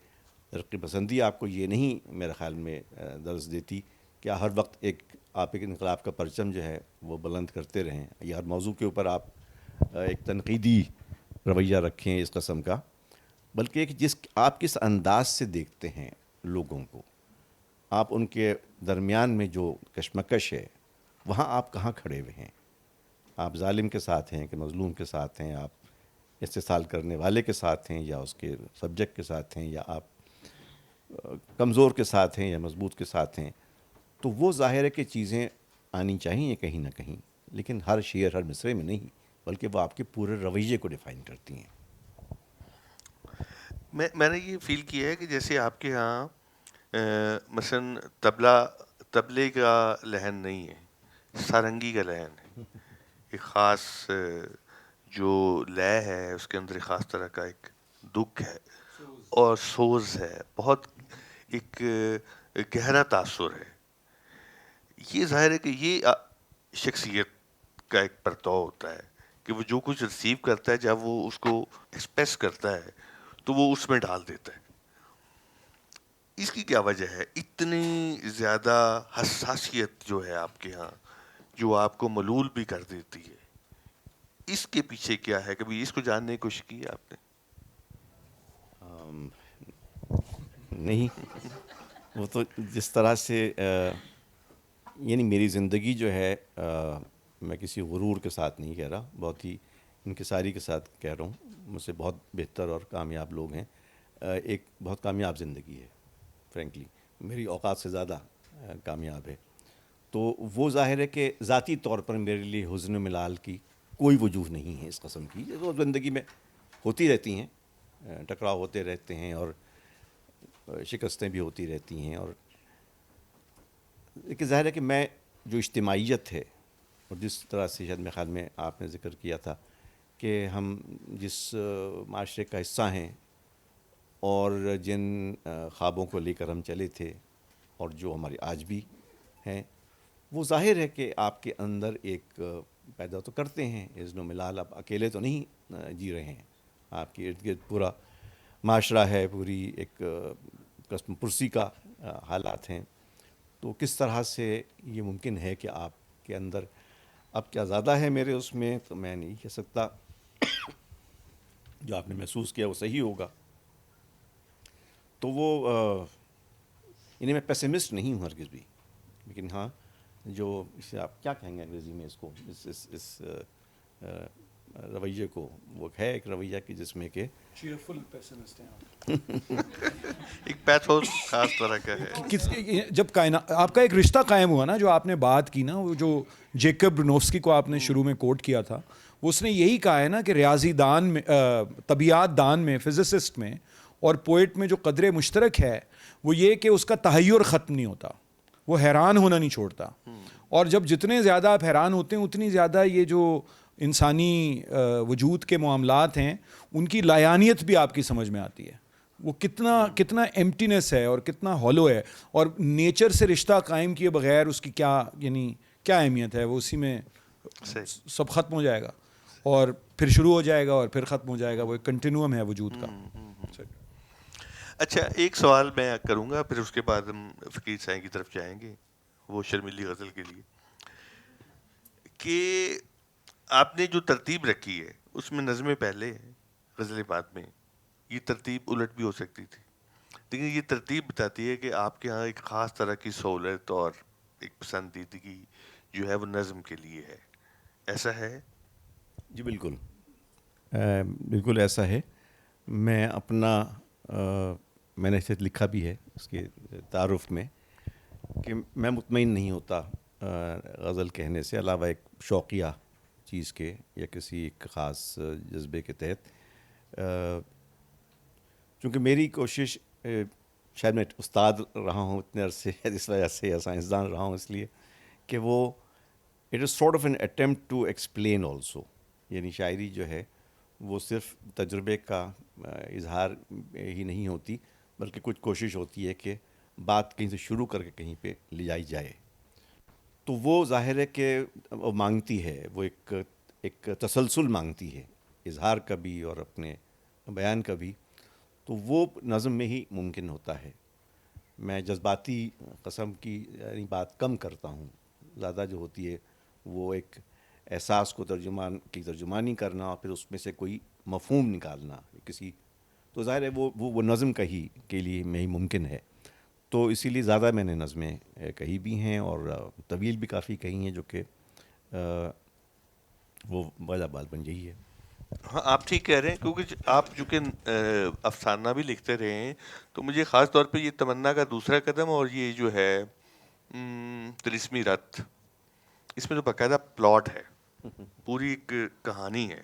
ترقی پسندی آپ کو یہ نہیں میرے خیال میں درس دیتی کہ ہر وقت آپ ایک انقلاب کا پرچم جو ہے وہ بلند کرتے رہیں, یا ہر موضوع کے اوپر آپ ایک تنقیدی رویہ رکھیں اس قسم کا, بلکہ ایک آپ کس انداز سے دیکھتے ہیں لوگوں کو, آپ ان کے درمیان میں جو کشمکش ہے وہاں آپ کہاں کھڑے ہوئے ہیں. آپ ظالم کے ساتھ ہیں کہ مظلوم کے ساتھ ہیں, آپ استحصال کرنے والے کے ساتھ ہیں یا اس کے سبجیکٹ کے ساتھ ہیں, یا آپ کمزور کے ساتھ ہیں یا مضبوط کے ساتھ ہیں. تو وہ ظاہر ہے کہ چیزیں آنی چاہیے کہیں نہ کہیں, لیکن ہر شعر ہر مصرے میں نہیں, بلکہ وہ آپ کے پورے رویے کو ڈیفائن کرتی ہیں. میں نے یہ فیل کیا ہے کہ جیسے آپ کے ہاں مثلاً تبلے کا لحن نہیں ہے, سارنگی کا لحن ہے. ایک خاص جو لے ہے اس کے اندر ایک خاص طرح کا ایک دکھ ہے اور سوز ہے, بہت ایک گہرا تاثر ہے. یہ ظاہر ہے کہ یہ شخصیت کا ایک پرتو ہوتا ہے کہ وہ جو کچھ ریسیو کرتا ہے جب وہ اس کو ایکسپریس کرتا ہے تو وہ اس میں ڈال دیتا ہے. اس کی کیا وجہ ہے اتنی زیادہ حساسیت جو ہے آپ کے ہاں, جو آپ کو ملول بھی کر دیتی ہے؟ اس کے پیچھے کیا ہے؟ کبھی اس کو جاننے کی کوشش کی آپ نے؟ نہیں, وہ تو جس طرح سے یعنی میری زندگی جو ہے, میں کسی غرور کے ساتھ نہیں کہہ رہا, بہت ہی انکساری کے ساتھ کہہ رہا ہوں, مجھ سے بہت بہتر اور کامیاب لوگ ہیں. ایک بہت کامیاب زندگی ہے, فرینکلی میری اوقات سے زیادہ کامیاب ہے. تو وہ ظاہر ہے کہ ذاتی طور پر میرے لیے حزن و ملال کی کوئی وجوہ نہیں ہے اس قسم کی. وہ زندگی میں ہوتی رہتی ہیں, ٹکراؤ ہوتے رہتے ہیں اور شکستیں بھی ہوتی رہتی ہیں. اور لیکن ظاہر ہے کہ میں جو اجتماعیت ہے, اور جس طرح سے شاید میرے خیال میں آپ نے ذکر کیا تھا کہ ہم جس معاشرے کا حصہ ہیں اور جن خوابوں کو لے کر ہم چلے تھے اور جو ہمارے آج بھی ہیں, وہ ظاہر ہے کہ آپ کے اندر ایک پیدا تو کرتے ہیں حزن و ملال. آپ اکیلے تو نہیں جی رہے ہیں, آپ کے ارد گرد پورا معاشرہ ہے, پوری ایک قسم پرسی کا حالات ہیں. تو کس طرح سے یہ ممکن ہے کہ آپ کے اندر اب کیا زیادہ ہے میرے اس میں, تو میں نہیں کہہ سکتا. جو آپ نے محسوس کیا وہ صحیح ہوگا. تو وہ یعنی میں پیسمسٹ نہیں ہوں ہرگز بھی, لیکن ہاں جو اسے آپ کیا کہیں گے انگریزی میں اس کو, اس رویے کو, وہ ہے ایک رویہ کہ جس میں کہ چیئرفل پیسمسٹ ہیں ایک پیتھوس خاص طرح کا ہے. جب کائنات آپ کا ایک رشتہ قائم ہوا نا, جو آپ نے بات کی نا, وہ جو جیکب برونوفسکی کو آپ نے شروع میں کوٹ کیا تھا, وہ اس نے یہی کہا ہے نا کہ ریاضی دان میں, طبیعیات دان میں, فزسسٹ میں اور پوئٹ میں جو قدر مشترک ہے وہ یہ کہ اس کا تحیر ختم نہیں ہوتا, وہ حیران ہونا نہیں چھوڑتا. اور جب جتنے زیادہ آپ حیران ہوتے ہیں اتنی زیادہ یہ جو انسانی وجود کے معاملات ہیں ان کی لایانیت بھی آپ کی سمجھ میں آتی ہے. وہ کتنا ایمٹینس ہے اور کتنا ہالو ہے, اور نیچر سے رشتہ قائم کیے بغیر اس کی کیا یعنی کیا اہمیت ہے. وہ اسی میں سب ختم ہو جائے گا اور پھر شروع ہو جائے گا اور پھر ختم ہو جائے گا. وہ ایک کنٹینیوم ہے وجود کا. اچھا, ایک سوال میں کروں گا, پھر اس کے بعد ہم فقیر صاحب کی طرف جائیں گے وہ شرمیلی غزل کے لیے, کہ آپ نے جو ترتیب رکھی ہے اس میں نظمیں پہلے ہیں, غزلیں بعد میں. یہ ترتیب الٹ بھی ہو سکتی تھی, لیکن یہ ترتیب بتاتی ہے کہ آپ کے ہاں ایک خاص طرح کی سہولت اور ایک پسندیدگی جو ہے وہ نظم کے لیے ہے. ایسا ہے؟ جی بالکل. بالکل ایسا ہے. میں اپنا میں نے اسے لکھا بھی ہے اس کے تعارف میں کہ میں مطمئن نہیں ہوتا غزل کہنے سے علاوہ ایک شوقیہ چیز کے یا کسی ایک خاص جذبے کے تحت. چونکہ میری کوشش شاید میں استاد رہا ہوں اتنے عرصے اس وجہ سے یا سائنسدان رہا ہوں اس لیے کہ وہ it is sort of an attempt to explain also. یعنی شاعری جو ہے وہ صرف تجربے کا اظہار ہی نہیں ہوتی بلکہ کچھ کوشش ہوتی ہے کہ بات کہیں سے شروع کر کے کہیں پہ لے جائی جائے. تو وہ ظاہر ہے کہ وہ مانگتی ہے, وہ ایک تسلسل مانگتی ہے اظہار کا بھی اور اپنے بیان کا بھی. تو وہ نظم میں ہی ممکن ہوتا ہے. میں جذباتی قسم کی یعنی بات کم کرتا ہوں, زیادہ جو ہوتی ہے وہ ایک احساس کو ترجمانی کرنا اور پھر اس میں سے کوئی مفہوم نکالنا کسی, تو ظاہر ہے وہ نظم کے لیے میں ہی ممکن ہے. تو اسی لیے زیادہ میں نے نظمیں کہی بھی ہیں اور طویل بھی کافی کہی ہیں جو کہ وہ وجہ بال بن گئی ہے. ہاں آپ ٹھیک کہہ رہے ہیں, کیونکہ آپ چونکہ افسانہ بھی لکھتے رہے ہیں تو مجھے خاص طور پہ یہ تمنا کا دوسرا قدم اور یہ جو ہے طلسمی رت, اس میں تو باقاعدہ پلاٹ ہے, پوری ایک کہانی ہے.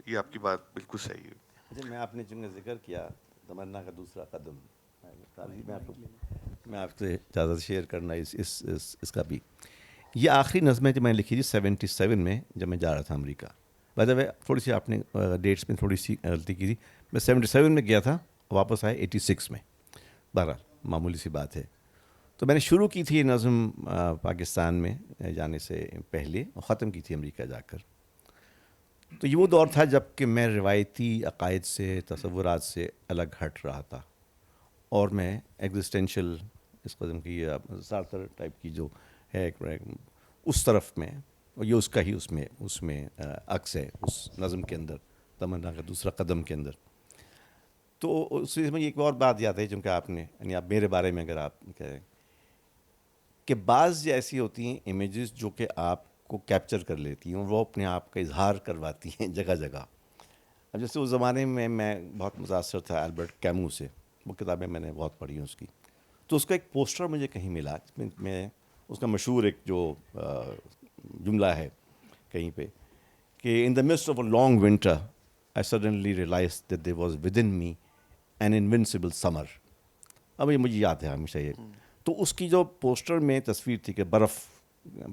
یہ آپ کی بات بالکل صحیح ہے. اچھا, میں آپ نے چونکہ ذکر کیا تمنا کا دوسرا قدم, میں آپ سے اجازت شیئر کرنا اس کا بھی. یہ آخری نظمیں جو میں نے لکھی تھی 77 میں جب میں جا رہا تھا امریکہ. بائی دا وے تھوڑی سی آپ نے ڈیٹس میں تھوڑی سی غلطی کی تھی. میں 77 میں گیا تھا, واپس آئے 86 میں. بہرحال معمولی سی بات ہے. تو میں نے شروع کی تھی یہ نظم پاکستان میں جانے سے پہلے اور ختم کی تھی امریکہ جا کر. تو یہ وہ دور تھا جب کہ میں روایتی عقائد سے تصورات سے الگ ہٹ رہا تھا اور میں ایگزسٹینشل اس قسم کی سارتر ٹائپ کی جو ہے اس طرف میں, اور یہ اس کا ہی اس میں عکس ہے اس نظم کے اندر, تمنا کا دوسرا قدم کے اندر. تو اس سے مجھے ایک اور بات یاد ہے چونکہ آپ نے یعنی آپ میرے بارے میں اگر آپ کہیں کہ بعض ایسی ہوتی ہیں امیجز جو کہ آپ کو کیپچر کر لیتی ہیں اور وہ اپنے آپ کا اظہار کرواتی ہیں جگہ جگہ. اب جیسے اس زمانے میں بہت متاثر تھا البرٹ کیمو سے, وہ کتابیں میں نے بہت پڑھی ہیں اس کی. تو اس کا ایک پوسٹر مجھے کہیں ملا, میں اس کا مشہور ایک جو جملہ ہے کہیں پہ کہ in the midst of a long winter I suddenly realize that there was within me an invincible summer. اب یہ مجھے یاد ہے ہمیشہ یہ. تو اس کی جو پوسٹر میں تصویر تھی کہ برف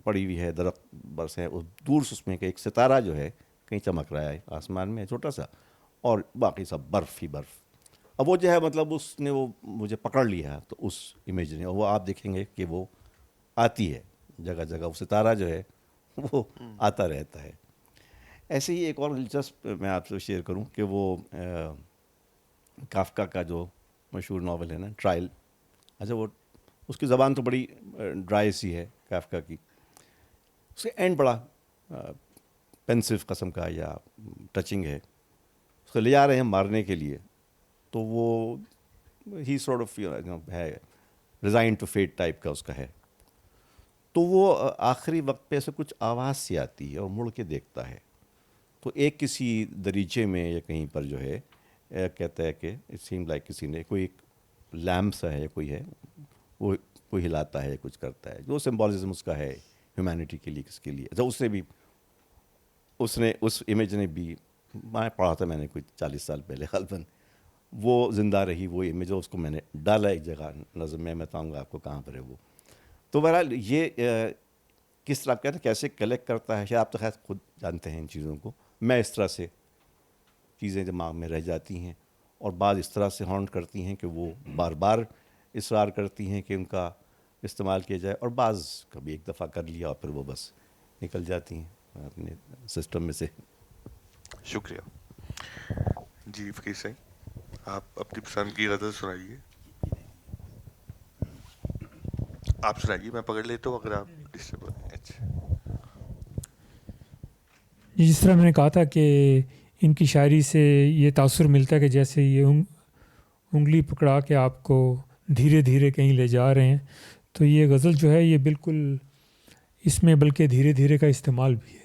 پڑی ہوئی ہے, درخت برس ہے, دور سے اس میں کہ ایک ستارہ جو ہے کہیں چمک رہا ہے آسمان میں چھوٹا سا, اور باقی سب برف ہی برف. اب وہ جو ہے مطلب اس نے وہ مجھے پکڑ لیا تو اس امیج نے, اور وہ آپ دیکھیں گے کہ وہ آتی ہے جگہ جگہ, وہ ستارہ جو ہے وہ آتا رہتا ہے. ایسے ہی ایک اور دلچسپ میں آپ سے شیئر کروں کہ وہ کافکا کا جو مشہور ناول ہے نا ٹرائل. اچھا, وہ اس کی زبان تو بڑی ڈرائی سی ہے کافکا کی, اس کا اینڈ بڑا پینسو قسم کا یا ٹچنگ ہے. اس کو لے جا رہے ہیں مارنے کے لیے, تو وہ ہی سورٹ آف ہے ریزائن ٹو فیٹ ٹائپ کا اس کا ہے. تو وہ آخری وقت پہ ایسے کچھ آواز سی آتی ہے اور مڑ کے دیکھتا ہے تو ایک کسی دریچے میں یا کہیں پر جو ہے کہتا ہے کہ اٹ سیم لائک کسی نے کوئی ایک لیمپ سا ہے, کوئی ہے وہ کوئی ہلاتا ہے, کچھ کرتا ہے, جو سمبولزم اس کا ہے ہیومینٹی کے لیے, کس کے لیے. تو اس نے بھی اس امیج نے بھی, میں پڑھا تھا میں نے کوئی 40 سال پہلے غالباً, وہ زندہ رہی وہ امیج, اس کو میں نے ڈالا ایک جگہ نظم میں بتاؤں گا آپ کو کہاں پر ہے وہ. تو بہرحال یہ کس طرح کہتے ہیں کیسے کلیکٹ کرتا ہے, شاید آپ تو خیر خود جانتے ہیں ان چیزوں کو. میں اس طرح سے چیزیں دماغ میں رہ جاتی ہیں اور بعض اس طرح سے ہانٹ کرتی ہیں کہ وہ بار بار اصرار کرتی ہیں کہ ان کا استعمال کیا جائے, اور بعض کبھی ایک دفعہ کر لیا اور پھر وہ بس نکل جاتی ہیں اپنے سسٹم میں سے. شکریہ جی. فقیر صاحب آپ اپنی پسند کی غزل سنائیے, آپ سنائیے, میں پکڑ لیتا ہوں اگر آپ ڈسٹرب. اچھا, جس طرح میں نے کہا تھا کہ ان کی شاعری سے یہ تاثر ملتا ہے کہ جیسے یہ انگلی پکڑا کے آپ کو دھیرے دھیرے کہیں لے جا رہے ہیں, تو یہ غزل جو ہے یہ بالکل اس میں بلکہ دھیرے دھیرے کا استعمال بھی ہے.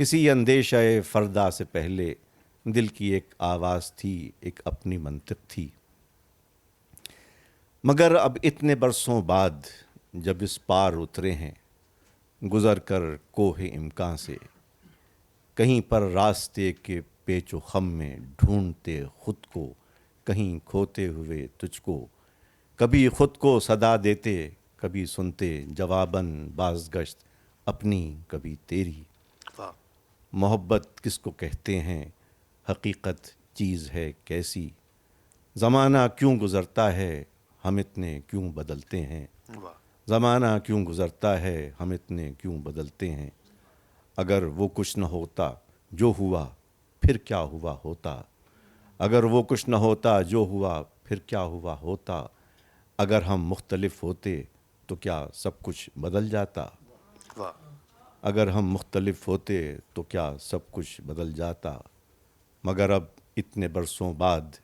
کسی اندیشہ فردا سے پہلے دل کی ایک آواز تھی، ایک اپنی منطق تھی. مگر اب اتنے برسوں بعد جب اس پار اترے ہیں گزر کر کوہ امکان سے، کہیں پر راستے کے پیچ و خم میں ڈھونڈتے خود کو، کہیں کھوتے ہوئے تجھ کو، کبھی خود کو صدا دیتے، کبھی سنتے جواباً بازگشت اپنی کبھی تیری. محبت کس کو کہتے ہیں، حقیقت چیز ہے کیسی، زمانہ کیوں گزرتا ہے ہم اتنے کیوں بدلتے ہیں، زمانہ کیوں گزرتا ہے ہم اتنے کیوں بدلتے ہیں. اگر وہ کچھ نہ ہوتا جو ہوا پھر کیا ہوا ہوتا، اگر وہ کچھ نہ ہوتا جو ہوا پھر کیا ہوا ہوتا، اگر ہم مختلف ہوتے تو کیا سب کچھ بدل جاتا، اگر ہم مختلف ہوتے تو کیا سب کچھ بدل جاتا. مگر اب اتنے برسوں بعد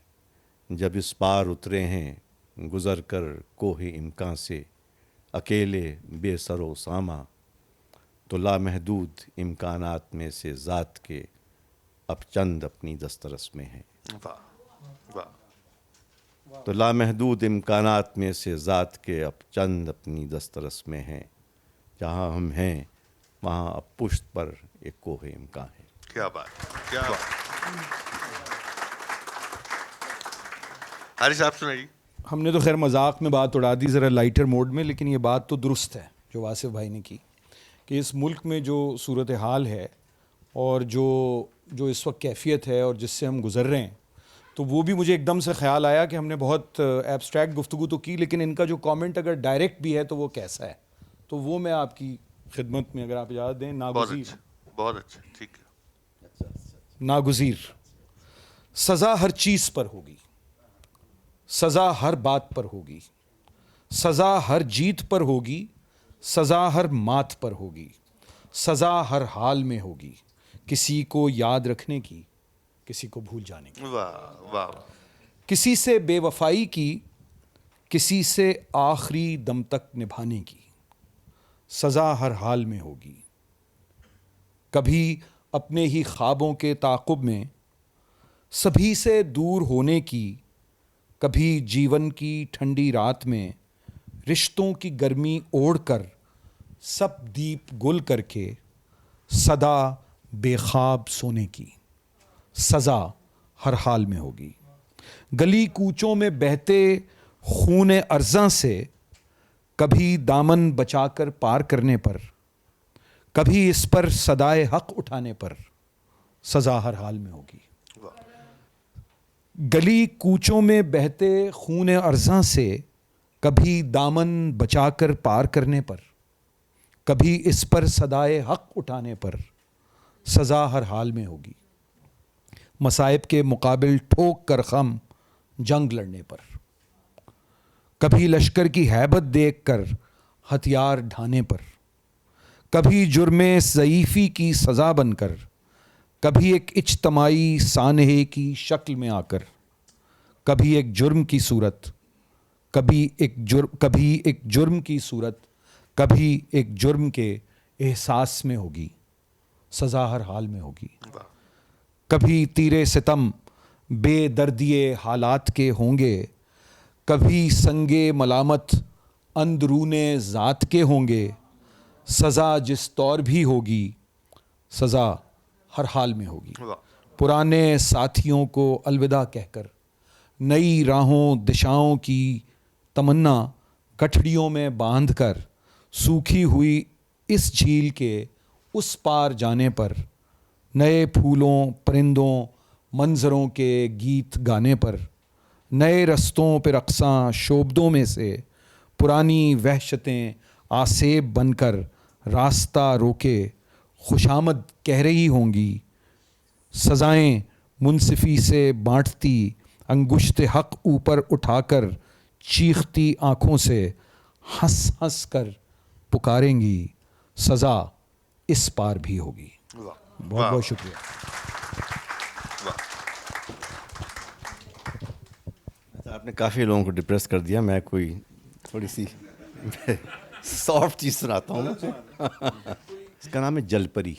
جب اس پار اترے ہیں گزر کر کوہ امکان سے، اکیلے بے سر و ساماں، تو لامحدود امکانات میں سے ذات کے اب چند اپنی دسترس میں ہیں. تو لامحدود امکانات میں سے ذات کے اب چند اپنی دسترس میں ہیں، جہاں ہم ہیں وہاں اب پشت پر ایک کوہ امکان ہے. کیا بات، کیا بات. حارث صاحب سنائیے. ہم نے تو خیر مذاق میں بات اڑا دی ذرا لائٹر موڈ میں، لیکن یہ بات تو درست ہے جو واصف بھائی نے کی کہ اس ملک میں جو صورتحال ہے اور جو اس وقت کیفیت ہے اور جس سے ہم گزر رہے ہیں، تو وہ بھی مجھے ایک دم سے خیال آیا کہ ہم نے بہت ایبسٹریکٹ گفتگو تو کی، لیکن ان کا جو کامنٹ اگر ڈائریکٹ بھی ہے تو وہ کیسا ہے، تو وہ میں آپ کی خدمت میں اگر آپ اجازت دیں. ناگزیر، بہت اچھا، ٹھیک ہے. ناگزیر سزا ہر چیز پر ہوگی، سزا ہر بات پر ہوگی، سزا ہر جیت پر ہوگی، سزا ہر مات پر ہوگی، سزا ہر حال میں ہوگی، کسی کو یاد رکھنے کی، کسی کو بھول جانے کی، واہ واہ. کسی سے بے وفائی کی، کسی سے آخری دم تک نبھانے کی، سزا ہر حال میں ہوگی. کبھی اپنے ہی خوابوں کے تعاقب میں سبھی سے دور ہونے کی، کبھی جیون کی ٹھنڈی رات میں رشتوں کی گرمی اوڑھ کر سب دیپ گل کر کے صدا بے خواب سونے کی، سزا ہر حال میں ہوگی. گلی کوچوں میں بہتے خون ارزاں سے کبھی دامن بچا کر پار کرنے پر، کبھی اس پر صدائے حق اٹھانے پر، سزا ہر حال میں ہوگی. گلی کوچوں میں بہتے خون ارزاں سے کبھی دامن بچا کر پار کرنے پر، کبھی اس پر صدائے حق اٹھانے پر، سزا ہر حال میں ہوگی. مصائب کے مقابل ٹھوک کر خم جنگ لڑنے پر، کبھی لشکر کی ہیبت دیکھ کر ہتھیار ڈھانے پر، کبھی جرم ضعیفی کی سزا بن کر، کبھی ایک اجتماعی سانحے کی شکل میں آ کر، کبھی ایک جرم کی صورت، کبھی ایک جرم کی صورت، کبھی ایک جرم کے احساس میں ہوگی، سزا ہر حال میں ہوگی. کبھی تیرے ستم بے دردی حالات کے ہوں گے، کبھی سنگے ملامت اندرون ذات کے ہوں گے، سزا جس طور بھی ہوگی، سزا ہر حال میں ہوگی. پرانے ساتھیوں کو الوداع کہہ کر نئی راہوں دشاؤں کی تمنا گٹھڑیوں میں باندھ کر، سوکھی ہوئی اس جھیل کے اس پار جانے پر، نئے پھولوں پرندوں منظروں کے گیت گانے پر، نئے رستوں پہ رقصاں شوبدوں میں سے پرانی وحشتیں آسیب بن کر راستہ روکے خوشامد کہہ رہی ہوں گی. سزائیں منصفی سے بانٹتی انگشت حق اوپر اٹھا کر چیختی آنکھوں سے ہنس ہنس کر پکاریں گی، سزا اس پار بھی ہوگی. بہت بہت شکریہ. آپ نے کافی لوگوں کو ڈپریس کر دیا. میں کوئی تھوڑی سی سافٹ چیز سناتا ہوں. اس کا نام ہے جل پری.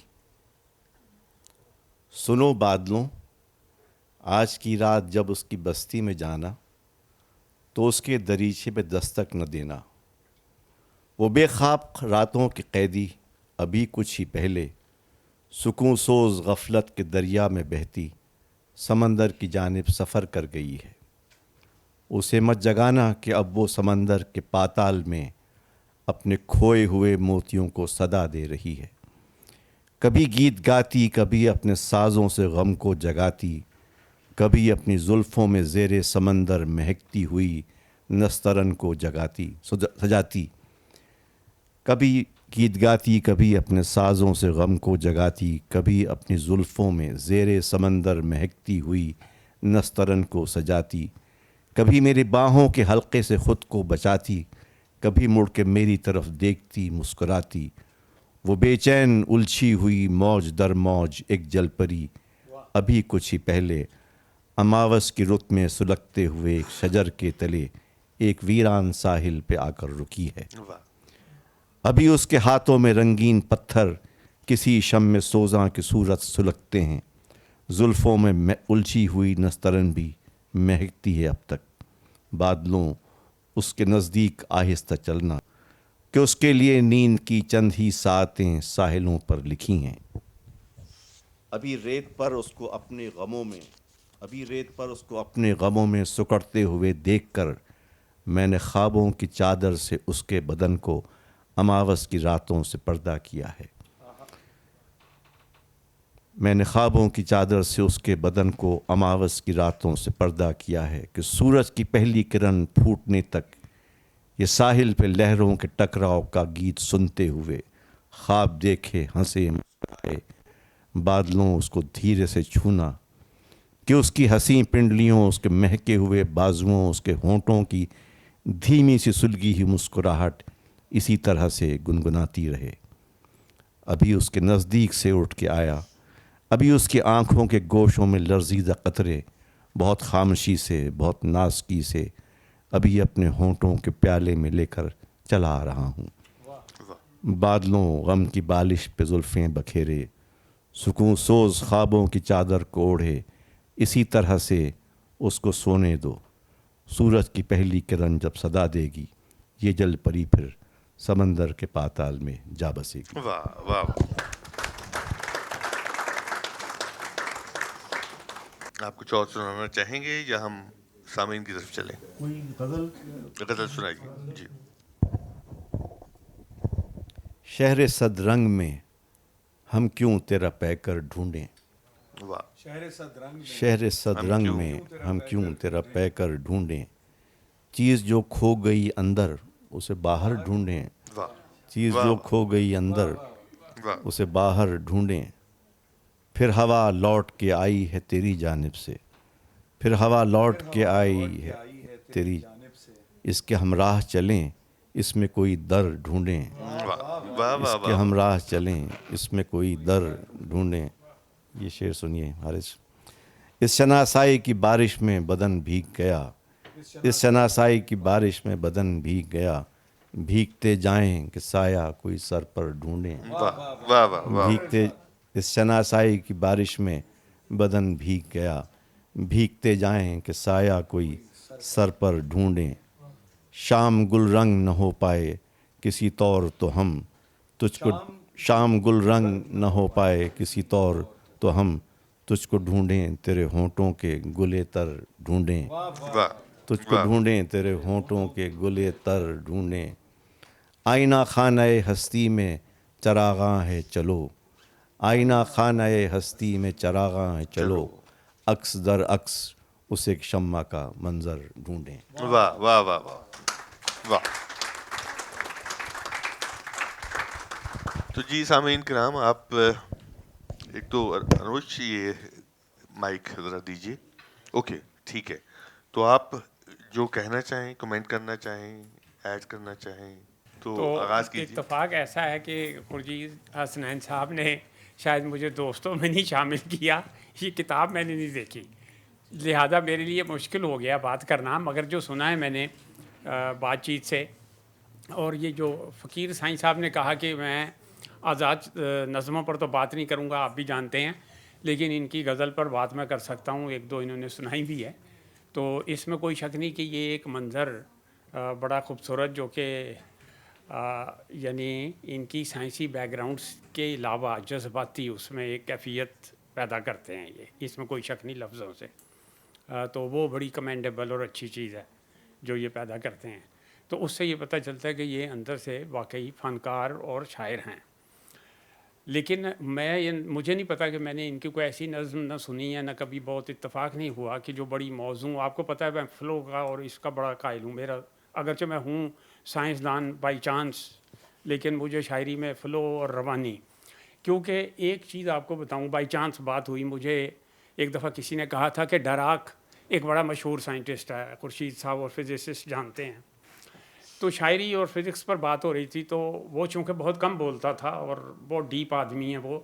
سنو بادلوں آج کی رات جب اس کی بستی میں جانا تو اس کے دریچے پہ دستک نہ دینا. وہ بے خواب راتوں کے قیدی ابھی کچھ ہی پہلے سکون سوز غفلت کے دریا میں بہتی سمندر کی جانب سفر کر گئی ہے. اسے مت جگانا کہ اب وہ سمندر کے پاتال میں اپنے کھوئے ہوئے موتیوں کو صدا دے رہی ہے. کبھی گیت گاتی، کبھی اپنے سازوں سے غم کو جگاتی، کبھی اپنی زلفوں میں زیر سمندر مہکتی ہوئی نسترن کو سجاتی. کبھی گیت گاتی، کبھی اپنے سازوں سے غم کو جگاتی، کبھی اپنی زلفوں میں زیر سمندر مہکتی ہوئی نسترن کو سجاتی. کبھی میری باہوں کے حلقے سے خود کو بچاتی، کبھی مڑ کے میری طرف دیکھتی مسکراتی. وہ بے چین الجھی ہوئی موج در موج ایک جل پری ابھی کچھ ہی پہلے اماوس کی رت میں سلگتے ہوئے ایک شجر کے تلے ایک ویران ساحل پہ آ کر رکی ہے. ابھی اس کے ہاتھوں میں رنگین پتھر کسی شمع سوزاں کی صورت سلگتے ہیں. زلفوں میں الجھی ہوئی نسترن بھی مہکتی ہے اب تک. بادلوں اس کے نزدیک آہستہ چلنا کہ اس کے لیے نیند کی چند ہی ساعتیں ساحلوں پر لکھی ہیں. ابھی ریت پر اس کو اپنے غموں میں سکڑتے ہوئے دیکھ کر میں نے خوابوں کی چادر سے اس کے بدن کو اماوس کی راتوں سے پردہ کیا ہے. میں نے خوابوں کی چادر سے اس کے بدن کو اماوس کی راتوں سے پردہ کیا ہے کہ سورج کی پہلی کرن پھوٹنے تک یہ ساحل پہ لہروں کے ٹکراؤ کا گیت سنتے ہوئے خواب دیکھے ہنسے مسکرائے. بادلوں اس کو دھیرے سے چھونا کہ اس کی حسین پنڈلیوں، اس کے مہکے ہوئے بازوؤں، اس کے ہونٹوں کی دھیمی سی سلگی ہوئی مسکراہٹ اسی طرح سے گنگناتی رہے. ابھی اس کے نزدیک سے اٹھ کے آیا. ابھی اس کی آنکھوں کے گوشوں میں لرزیدہ قطرے بہت خاموشی سے، بہت نازکی سے ابھی اپنے ہونٹوں کے پیالے میں لے کر چلا آ رہا ہوں. بادلوں غم کی بالش پہ زلفیں بکھیرے، سکون سوز خوابوں کی چادر کو اوڑھے اسی طرح سے اس کو سونے دو. سورج کی پہلی کرن جب صدا دے گی یہ جل پری پھر سمندر کے پاتال میں جا بسے گی. واہ واہ. آپ کچھ اور سنانا چاہیں گے یا ہم سامعین کی طرف چلیں؟ کوئی غزل سنائیے جی. شہر صد رنگ میں ہم کیوں تیرا پیکر ڈھونڈیں. واہ. شہر صد رنگ میں ہم کیوں تیرا پیکر ڈھونڈیں. چیز جو کھو گئی اندر اسے باہر ڈھونڈیں. واہ. چیز جو کھو گئی اندر واہ. اسے باہر ڈھونڈیں. پھر ہوا لوٹ کے آئی ہے تیری جانب سے. پھر ہوا لوٹ کے آئی ہے تیری. اس کے ہمراہ چلیں اس میں کوئی در ڈھونڈیں. اس کے ہمراہ چلیں اس میں کوئی در ڈھونڈیں. یہ شعر سنیے حارث. اس شناسائی کی بارش میں بدن بھیگ گیا. اس شناسائی کی بارش میں بدن بھیگ گیا. بھیگتے جائیں کہ سایہ کوئی سر پر ڈھونڈیں. بھیگتے اس شناسائی کی بارش میں بدن بھیگ گیا. بھیگتے جائیں کہ سایہ کوئی سر پر ڈھونڈیں. شام گل رنگ نہ ہو پائے کسی طور تو ہم تجھ کو. شام گل رنگ نہ ہو پائے کسی طور تو ہم تجھ کو ڈھونڈیں تیرے ہونٹوں کے گلے تر ڈھونڈیں. تجھ کو ڈھونڈیں تیرے ہونٹوں کے گلے تر ڈھونڈیں. آئینہ خانہ ہستی میں چراغاں ہے چلو. آئینہ خانہ ہستی میں چراغاں ہے چلو. عکس در عکس اس ایک شمع کا منظر ڈھونڈیں. واہ واہ واہ واہ. تو جی سامعین کرام آپ ایک تو انوش یہ مائک ذرا دیجیے. اوکے ٹھیک ہے. تو آپ جو کہنا چاہیں کمنٹ کرنا چاہیں ایڈ کرنا چاہیں تو آغاز کیجیے. اتفاق ایسا ہے کہ خورشید حسنین صاحب نے شاید مجھے دوستوں میں نہیں شامل کیا. یہ کتاب میں نے نہیں دیکھی لہذا میرے لیے مشکل ہو گیا بات کرنا. مگر جو سنا ہے میں نے بات چیت سے اور یہ جو فقیر سائیں صاحب نے کہا کہ میں آزاد نظموں پر تو بات نہیں کروں گا آپ بھی جانتے ہیں لیکن ان کی غزل پر بات میں کر سکتا ہوں، ایک دو انہوں نے سنائی بھی ہے. تو اس میں کوئی شک نہیں کہ یہ ایک منظر بڑا خوبصورت جو کہ یعنی ان کی سائنسی بیک گراؤنڈس کے علاوہ جذباتی اس میں ایک کیفیت پیدا کرتے ہیں. یہ اس میں کوئی شک نہیں لفظوں سے. تو وہ بڑی کمینڈیبل اور اچھی چیز ہے جو یہ پیدا کرتے ہیں. تو اس سے یہ پتہ چلتا ہے کہ یہ اندر سے واقعی فنکار اور شاعر ہیں. لیکن مجھے نہیں پتا کہ میں نے ان کی کوئی ایسی نظم نہ سنی ہے، نہ کبھی بہت اتفاق نہیں ہوا کہ جو بڑی موزوں، آپ کو پتہ ہے میں فلو کا اور اس کا بڑا قائل ہوں. میرا اگرچہ میں ہوں سائنسدان بائی چانس، لیکن مجھے شاعری میں فلو اور روانی، کیونکہ ایک چیز آپ کو بتاؤں، بائی چانس بات ہوئی، مجھے ایک دفعہ کسی نے کہا تھا کہ ڈراک ایک بڑا مشہور سائنٹسٹ ہے، خورشید صاحب اور فزسسٹ جانتے ہیں. تو شاعری اور فزکس پر بات ہو رہی تھی، تو وہ چونکہ بہت کم بولتا تھا اور بہت ڈیپ آدمی ہے وہ،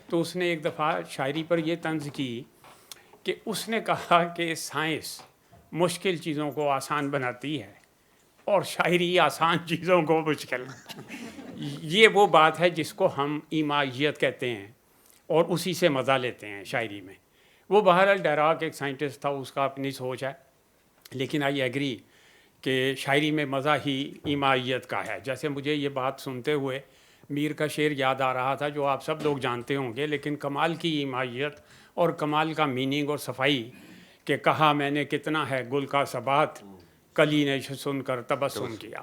تو اس نے ایک دفعہ شاعری پر یہ طنز کی کہ اس نے کہا کہ سائنس مشکل چیزوں کو آسان بناتی ہے اور شاعری آسان چیزوں کو مشکل. یہ وہ بات ہے جس کو ہم ایمائیت کہتے ہیں اور اسی سے مزہ لیتے ہیں شاعری میں. وہ بہرحال ڈیراک ایک سائنٹسٹ تھا، اس کا اپنی سوچ ہے، لیکن آئی ایگری کہ شاعری میں مزہ ہی ایمائیت کا ہے. جیسے مجھے یہ بات سنتے ہوئے میر کا شعر یاد آ رہا تھا جو آپ سب لوگ جانتے ہوں گے، لیکن کمال کی ایمائیت اور کمال کا میننگ اور صفائی کہ کہا میں نے کتنا ہے گل کا ثبات، کلی نے سن کر تبسم کیا.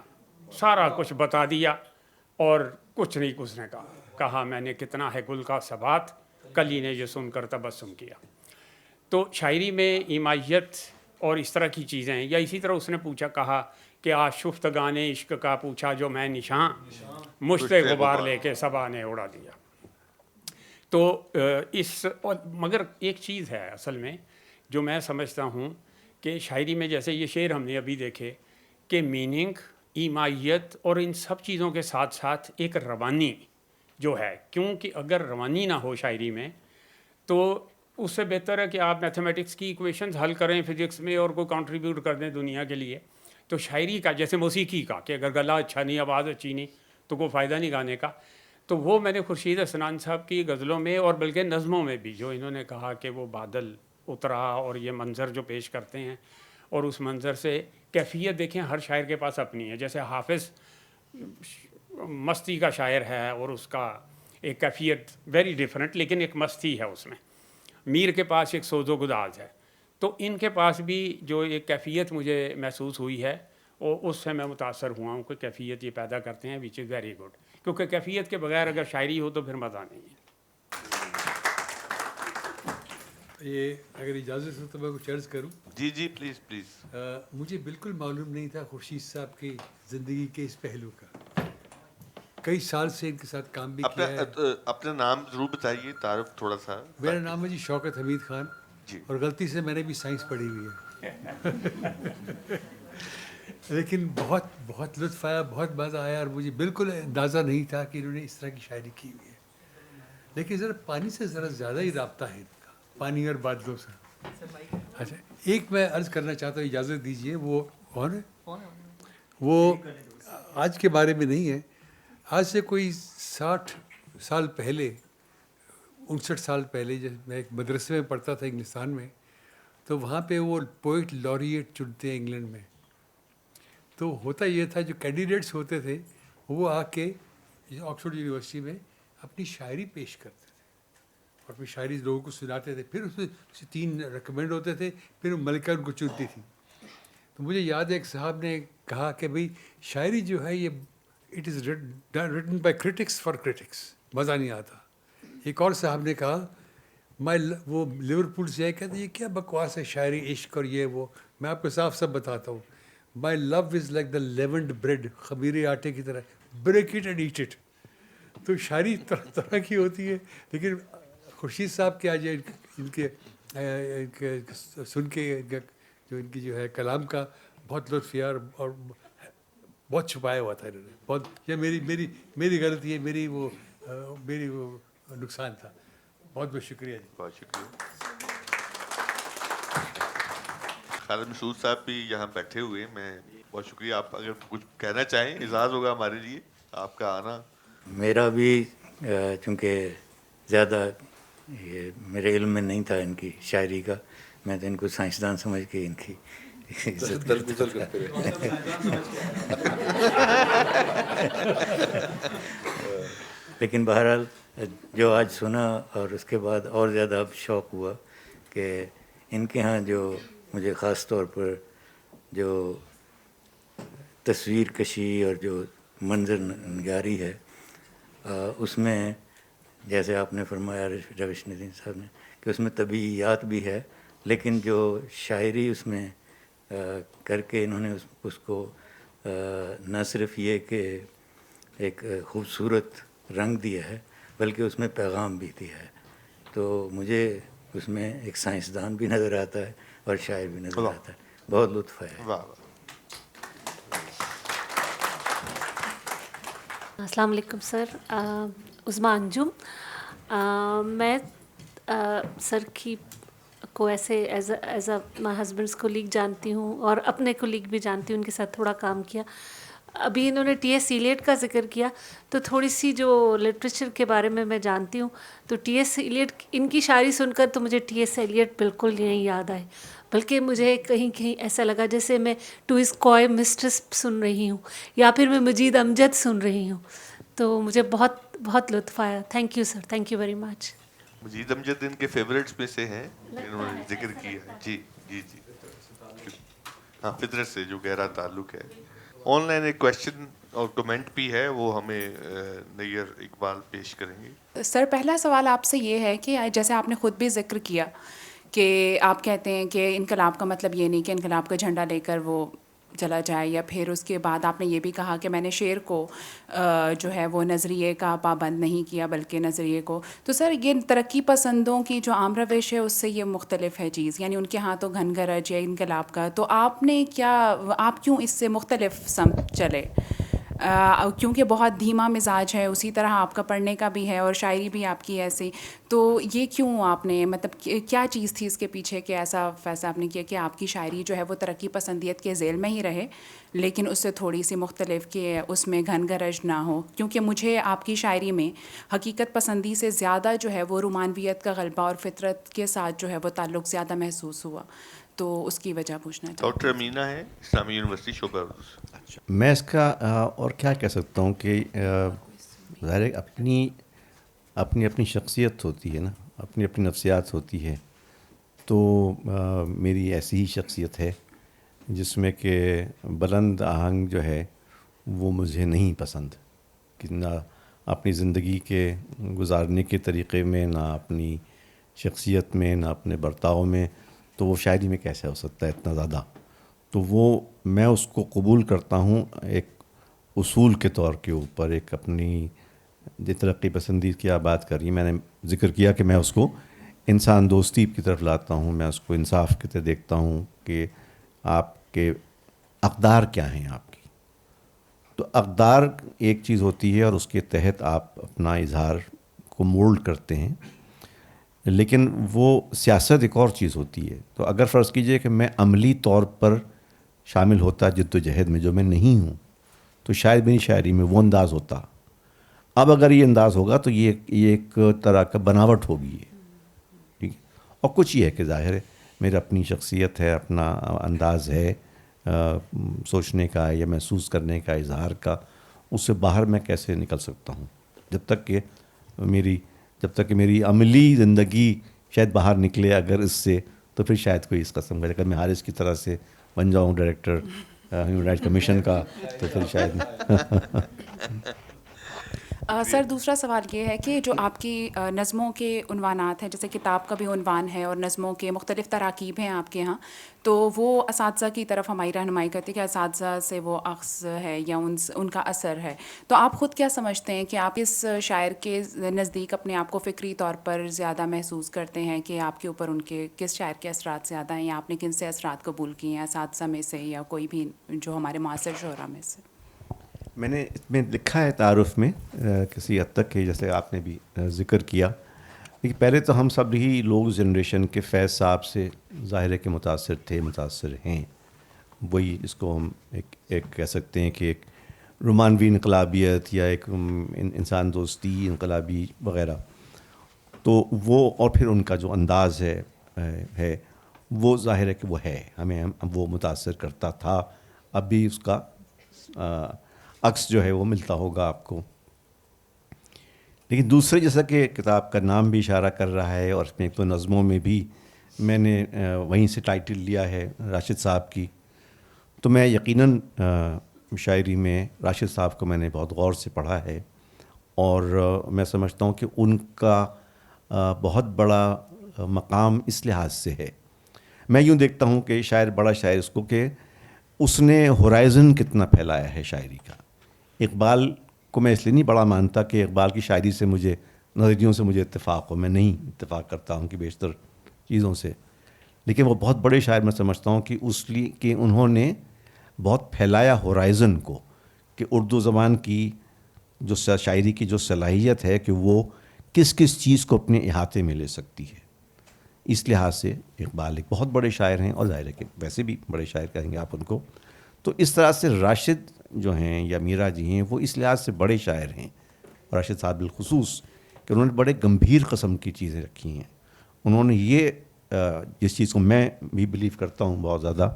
سارا کچھ بتا دیا اور کچھ نہیں اس نے کہا میں نے کتنا ہے گل کا ثبات، کلی نے یہ سن کر تبسم کیا. تو شاعری میں ایمائیت اور اس طرح کی چیزیں ہیں. یا اسی طرح اس نے کہا کہ آشفتگان عشق کا پوچھا جو میں نشاں، مشت غبار لے کے صبا نے اڑا دیا. تو مگر ایک چیز ہے اصل میں جو میں سمجھتا ہوں کہ شاعری میں جیسے یہ شعر ہم نے ابھی دیکھے کہ میننگ، ایمائیت اور ان سب چیزوں کے ساتھ ساتھ ایک روانی جو ہے، کیونکہ اگر روانی نہ ہو شاعری میں تو اس سے بہتر ہے کہ آپ میتھمیٹکس کی ایکویشنز حل کریں فزکس میں اور کوئی کنٹریبیوٹ کر دیں دنیا کے لیے. تو شاعری کا جیسے موسیقی کا کہ اگر گلا اچھا نہیں، آواز اچھی نہیں تو کوئی فائدہ نہیں گانے کا. تو وہ میں نے خورشید حسنان صاحب کی غزلوں میں اور بلکہ نظموں میں بھی جو انہوں نے کہا کہ وہ بادل اترا اور یہ منظر جو پیش کرتے ہیں اور اس منظر سے کیفیت دیکھیں، ہر شاعر کے پاس اپنی ہے. جیسے حافظ مستی کا شاعر ہے اور اس کا ایک کیفیت ویری ڈیفرنٹ، لیکن ایک مستی ہے اس میں. میر کے پاس ایک سوز و گداز ہے. تو ان کے پاس بھی جو ایک کیفیت مجھے محسوس ہوئی ہے اور اس سے میں متاثر ہوا ہوں کہ کیفیت یہ پیدا کرتے ہیں وچ از ویری گڈ، کیونکہ کیفیت کے بغیر اگر شاعری ہو تو پھر مزہ نہیں ہے. یہ اگر اجازت ہو تو میں کچھ عرض کروں. جی جی پلیز پلیز. مجھے بالکل معلوم نہیں تھا خورشید صاحب کی زندگی کے اس پہلو کا. کئی سال سے ان کے ساتھ کام بھی کیا ہے. اپنا نام ضرور بتائیے، تعارف تھوڑا سا. میرا نام ہے جی شوکت حمید خان، اور غلطی سے میں نے بھی سائنس پڑھی ہوئی ہے. لیکن بہت بہت لطف آیا، بہت مزہ آیا، اور مجھے بالکل اندازہ نہیں تھا کہ انہوں نے اس طرح کی شاعری کی ہوئی ہے. لیکن ذرا پانی سے ذرا زیادہ ہی رابطہ ہے ان کا، پانی اور بادلوں سے. اچھا ایک میں عرض کرنا چاہتا ہوں، اجازت دیجیے. وہ کون ہے؟ وہ آج کے بارے میں نہیں ہے. آج سے کوئی 60 سال پہلے، 59 سال پہلے، جب میں ایک مدرسے میں پڑھتا تھا انگلستان میں، تو وہاں پہ وہ پوئٹ لوریٹ چنتے ہیں انگلینڈ میں. تو ہوتا یہ تھا جو کینڈیڈیٹس ہوتے تھے وہ آ کے آکسفورڈ یونیورسٹی میں اپنی شاعری پیش کرتے تھے اور اپنی شاعری لوگوں کو سناتے تھے. پھر اس میں 3 ریکمینڈ ہوتے تھے، پھر ملکہ ان کو چنتی تھی. تو مجھے یاد ہے ایک صاحب نے کہا کہ بھئی شاعری جو ہے یہ it is written by critics for critics, مزہ نہیں آتا. ایک اور صاحب نے کہا وہ لیورپول سے ہے، کہتے ہیں یہ کیا بکواس ہے شاعری، عشق اور یہ وہ. میں آپ کو صاف صاف بتاتا ہوں، my love is like the leavened bread, خمیرے آٹے کی طرح، break it and eat it. تو شاعری طرح طرح کی ہوتی ہے. لیکن خورشید صاحب کے آج ان کے سن کے جو ان کی جو ہے کلام کا بہت لطف یار، اور بہت چھپایا ہوا تھا انہوں نے. بہت یہ میری غلطی ہے، میری وہ نقصان تھا. بہت بہت شکریہ جی. بہت شکریہ. خالد مسعود صاحب بھی یہاں بیٹھے ہوئے ہیں. میں بہت شکریہ. آپ اگر کچھ کہنا چاہیں، اعزاز ہوگا ہمارے لیے آپ کا آنا. میرا بھی چونکہ زیادہ یہ میرے علم میں نہیں تھا ان کی شاعری کا. میں تو ان کو سائنسدان سمجھ کے ان کی درگزر کرتے رہے. لیکن بہرحال جو آج سنا اور اس کے بعد اور زیادہ اب شوق ہوا کہ ان کے ہاں جو مجھے خاص طور پر جو تصویر کشی اور جو منظر نگاری ہے اس میں جیسے آپ نے فرمایا روش ندیم صاحب نے کہ اس میں طبیعیات بھی ہے، لیکن جو شاعری اس میں کر کے انہوں نے اس کو نہ صرف یہ کہ ایک خوبصورت رنگ دیا ہے بلکہ اس میں پیغام بھی دیا ہے. تو مجھے اس میں ایک سائنسدان بھی نظر آتا ہے اور شاعر بھی نظر آتا ہے. بہت لطف آیا. السلام علیکم سر. عظمیٰ انجم. میں سر کی کو ایسے as a my husbands colleague جانتی ہوں اور اپنے کولیگ بھی جانتی ہوں، ان کے ساتھ تھوڑا کام کیا. ابھی انہوں نے ٹی ایس ایلیٹ کا ذکر کیا تو تھوڑی سی جو لٹریچر کے بارے میں جانتی ہوں تو ٹی ایس ایلیٹ ان کی شاعری سن کر تو مجھے ٹی ایس ایلیٹ بالکل نہیں یاد آئے، بلکہ مجھے کہیں کہیں ایسا لگا جیسے میں ٹو از کوائے مسٹریس سن رہی ہوں یا پھر میں مجید امجد سن رہی ہوں. تو مجھے بہت بہت لطف آیا. Thank you sir, thank you very much. Majeed Amjad ان کے فیوریٹس میں سے ہیں انہوں نے ذکر کیا ہے. جی جی جی ہاں، فطرت سے جو گہرا تعلق ہے. آن لائن ایک کویشچن اور کمنٹ بھی ہے، وہ ہمیں نیر اقبال پیش کریں گے. سر پہلا سوال آپ سے یہ ہے کہ جیسے آپ نے خود بھی ذکر کیا کہ آپ کہتے ہیں کہ انقلاب کا مطلب یہ نہیں کہ انقلاب کا جھنڈا لے کر وہ چلا جائے، یا پھر اس کے بعد آپ نے یہ بھی کہا کہ میں نے شعر کو جو ہے وہ نظریے کا پابند نہیں کیا بلکہ نظریے کو. تو سر یہ ترقی پسندوں کی جو عام روش ہے اس سے یہ مختلف ہے چیز، یعنی ان کے ہاں تو گھن گرج یا انقلاب کا، تو آپ نے کیا، آپ کیوں اس سے مختلف سمت چلے؟ کیونکہ بہت دھیما مزاج ہے، اسی طرح آپ کا پڑھنے کا بھی ہے اور شاعری بھی آپ کی ایسی، تو یہ کیوں آپ نے مطلب کیا چیز تھی اس کے پیچھے کہ ایسا فیصلہ آپ نے کیا کہ آپ کی شاعری جو ہے وہ ترقی پسندیت کے ذیل میں ہی رہے لیکن اس سے تھوڑی سی مختلف کہ اس میں گھن گرج نہ ہو؟ کیونکہ مجھے آپ کی شاعری میں حقیقت پسندی سے زیادہ جو ہے وہ رومانویت کا غلبہ اور فطرت کے ساتھ جو ہے وہ تعلق زیادہ محسوس ہوا، تو اس کی وجہ پوچھنا چاہتا ہوں. ڈاکٹر امینا ہے، اسلامی یونیورسٹی شعبہ اردو. میں اس کا اور کیا کہہ سکتا ہوں کہ ظاہر اپنی اپنی شخصیت ہوتی ہے نا، اپنی نفسیات ہوتی ہے. تو میری ایسی ہی شخصیت ہے جس میں کہ بلند آہنگ جو ہے وہ مجھے نہیں پسند، کہ نہ اپنی زندگی کے گزارنے کے طریقے میں، نہ اپنی شخصیت میں، نہ اپنے برتاؤ میں. تو وہ شاعری میں کیسے ہو سکتا ہے اتنا زیادہ؟ تو وہ میں اس کو قبول کرتا ہوں ایک اصول کے طور کے اوپر. ایک اپنی جو ترقی پسندی کی آپ بات کر رہی ہیں، میں نے ذکر کیا کہ میں اس کو انسان دوستی کی طرف لاتا ہوں، میں اس کو انصاف کی طرف دیکھتا ہوں کہ آپ کے اقدار کیا ہیں آپ کی. تو اقدار ایک چیز ہوتی ہے اور اس کے تحت آپ اپنا اظہار کو مولڈ کرتے ہیں، لیکن وہ سیاست ایک اور چیز ہوتی ہے. تو اگر فرض کیجئے کہ میں عملی طور پر شامل ہوتا جد و جہد میں، جو میں نہیں ہوں، تو شاید میری شاعری میں وہ انداز ہوتا. اب اگر یہ انداز ہوگا تو یہ ایک طرح کا بناوٹ ہوگی، ٹھیک ہے. اور کچھ یہ ہے کہ ظاہر ہے میرا اپنی شخصیت ہے، اپنا انداز ہے سوچنے کا یا محسوس کرنے کا، اظہار کا. اس سے باہر میں کیسے نکل سکتا ہوں جب تک کہ میری عملی زندگی شاید باہر نکلے اگر اس سے، تو پھر شاید کوئی اس قسم کا، اگر میں حارث کی طرح سے بن جاؤں ڈائریکٹر ہیومن رائٹس کمیشن کا، تو پھر شاید. سر دوسرا سوال یہ ہے کہ جو آپ کی نظموں کے عنوانات ہیں، جیسے کتاب کا بھی عنوان ہے اور نظموں کے مختلف تراکیب ہیں آپ کے ہاں، تو وہ اساتذہ کی طرف ہماری رہنمائی کرتی ہے کہ اساتذہ سے وہ اخذ ہے یا ان کا اثر ہے. تو آپ خود کیا سمجھتے ہیں کہ آپ اس شاعر کے نزدیک اپنے آپ کو فکری طور پر زیادہ محسوس کرتے ہیں کہ آپ کے اوپر ان کے کس شاعر کے اثرات زیادہ ہیں، یا آپ نے کن سے اثرات قبول کیے ہیں اساتذہ میں سے یا کوئی بھی جو ہمارے معاصر شعراء میں سے؟ میں نے اس میں لکھا ہے تعارف میں کسی حد تک کہ جیسے آپ نے بھی ذکر کیا، لیکن پہلے تو ہم سب ہی لوگ جنریشن کے فیض صاحب سے ظاہر ہے کہ متاثر ہیں. وہی اس کو ہم ایک کہہ سکتے ہیں کہ ایک رومانوی انقلابیت یا ایک انسان دوستی انقلابی وغیرہ. تو وہ اور پھر ان کا جو انداز ہے وہ ظاہر ہے کہ وہ ہے ہمیں وہ متاثر کرتا تھا. اب بھی اس کا عکس جو ہے وہ ملتا ہوگا آپ کو. لیکن دوسرے جیسا کہ کتاب کا نام بھی اشارہ کر رہا ہے اور اس میں ایک تو نظموں میں بھی میں نے وہیں سے ٹائٹل لیا ہے راشد صاحب کی, تو میں یقیناً شاعری میں راشد صاحب کو میں نے بہت غور سے پڑھا ہے اور میں سمجھتا ہوں کہ ان کا بہت بڑا مقام اس لحاظ سے ہے. میں یوں دیکھتا ہوں کہ شاعر بڑا شاعر اس کو کہ اس نے ہورائزن کتنا پھیلایا ہے شاعری کا. اقبال کو میں اس لیے نہیں بڑا مانتا کہ اقبال کی شاعری سے مجھے نظریوں سے مجھے اتفاق ہو, میں نہیں اتفاق کرتا ہوں کہ بیشتر چیزوں سے, لیکن وہ بہت بڑے شاعر میں سمجھتا ہوں کہ اس لیے کہ انہوں نے بہت پھیلایا ہورائزن کو, کہ اردو زبان کی جو شاعری کی جو صلاحیت ہے کہ وہ کس کس چیز کو اپنے احاطے میں لے سکتی ہے. اس لحاظ سے اقبال ایک بہت بڑے شاعر ہیں اور ظاہر ہے کہ ویسے بھی بڑے شاعر کہیں گے آپ ان کو. تو اس طرح سے راشد جو ہیں یا میرا جی ہیں وہ اس لحاظ سے بڑے شاعر ہیں, راشد صاحب بالخصوص, کہ انہوں نے بڑے گمبھیر قسم کی چیزیں رکھی ہیں. انہوں نے یہ جس چیز کو میں بھی بلیو کرتا ہوں بہت زیادہ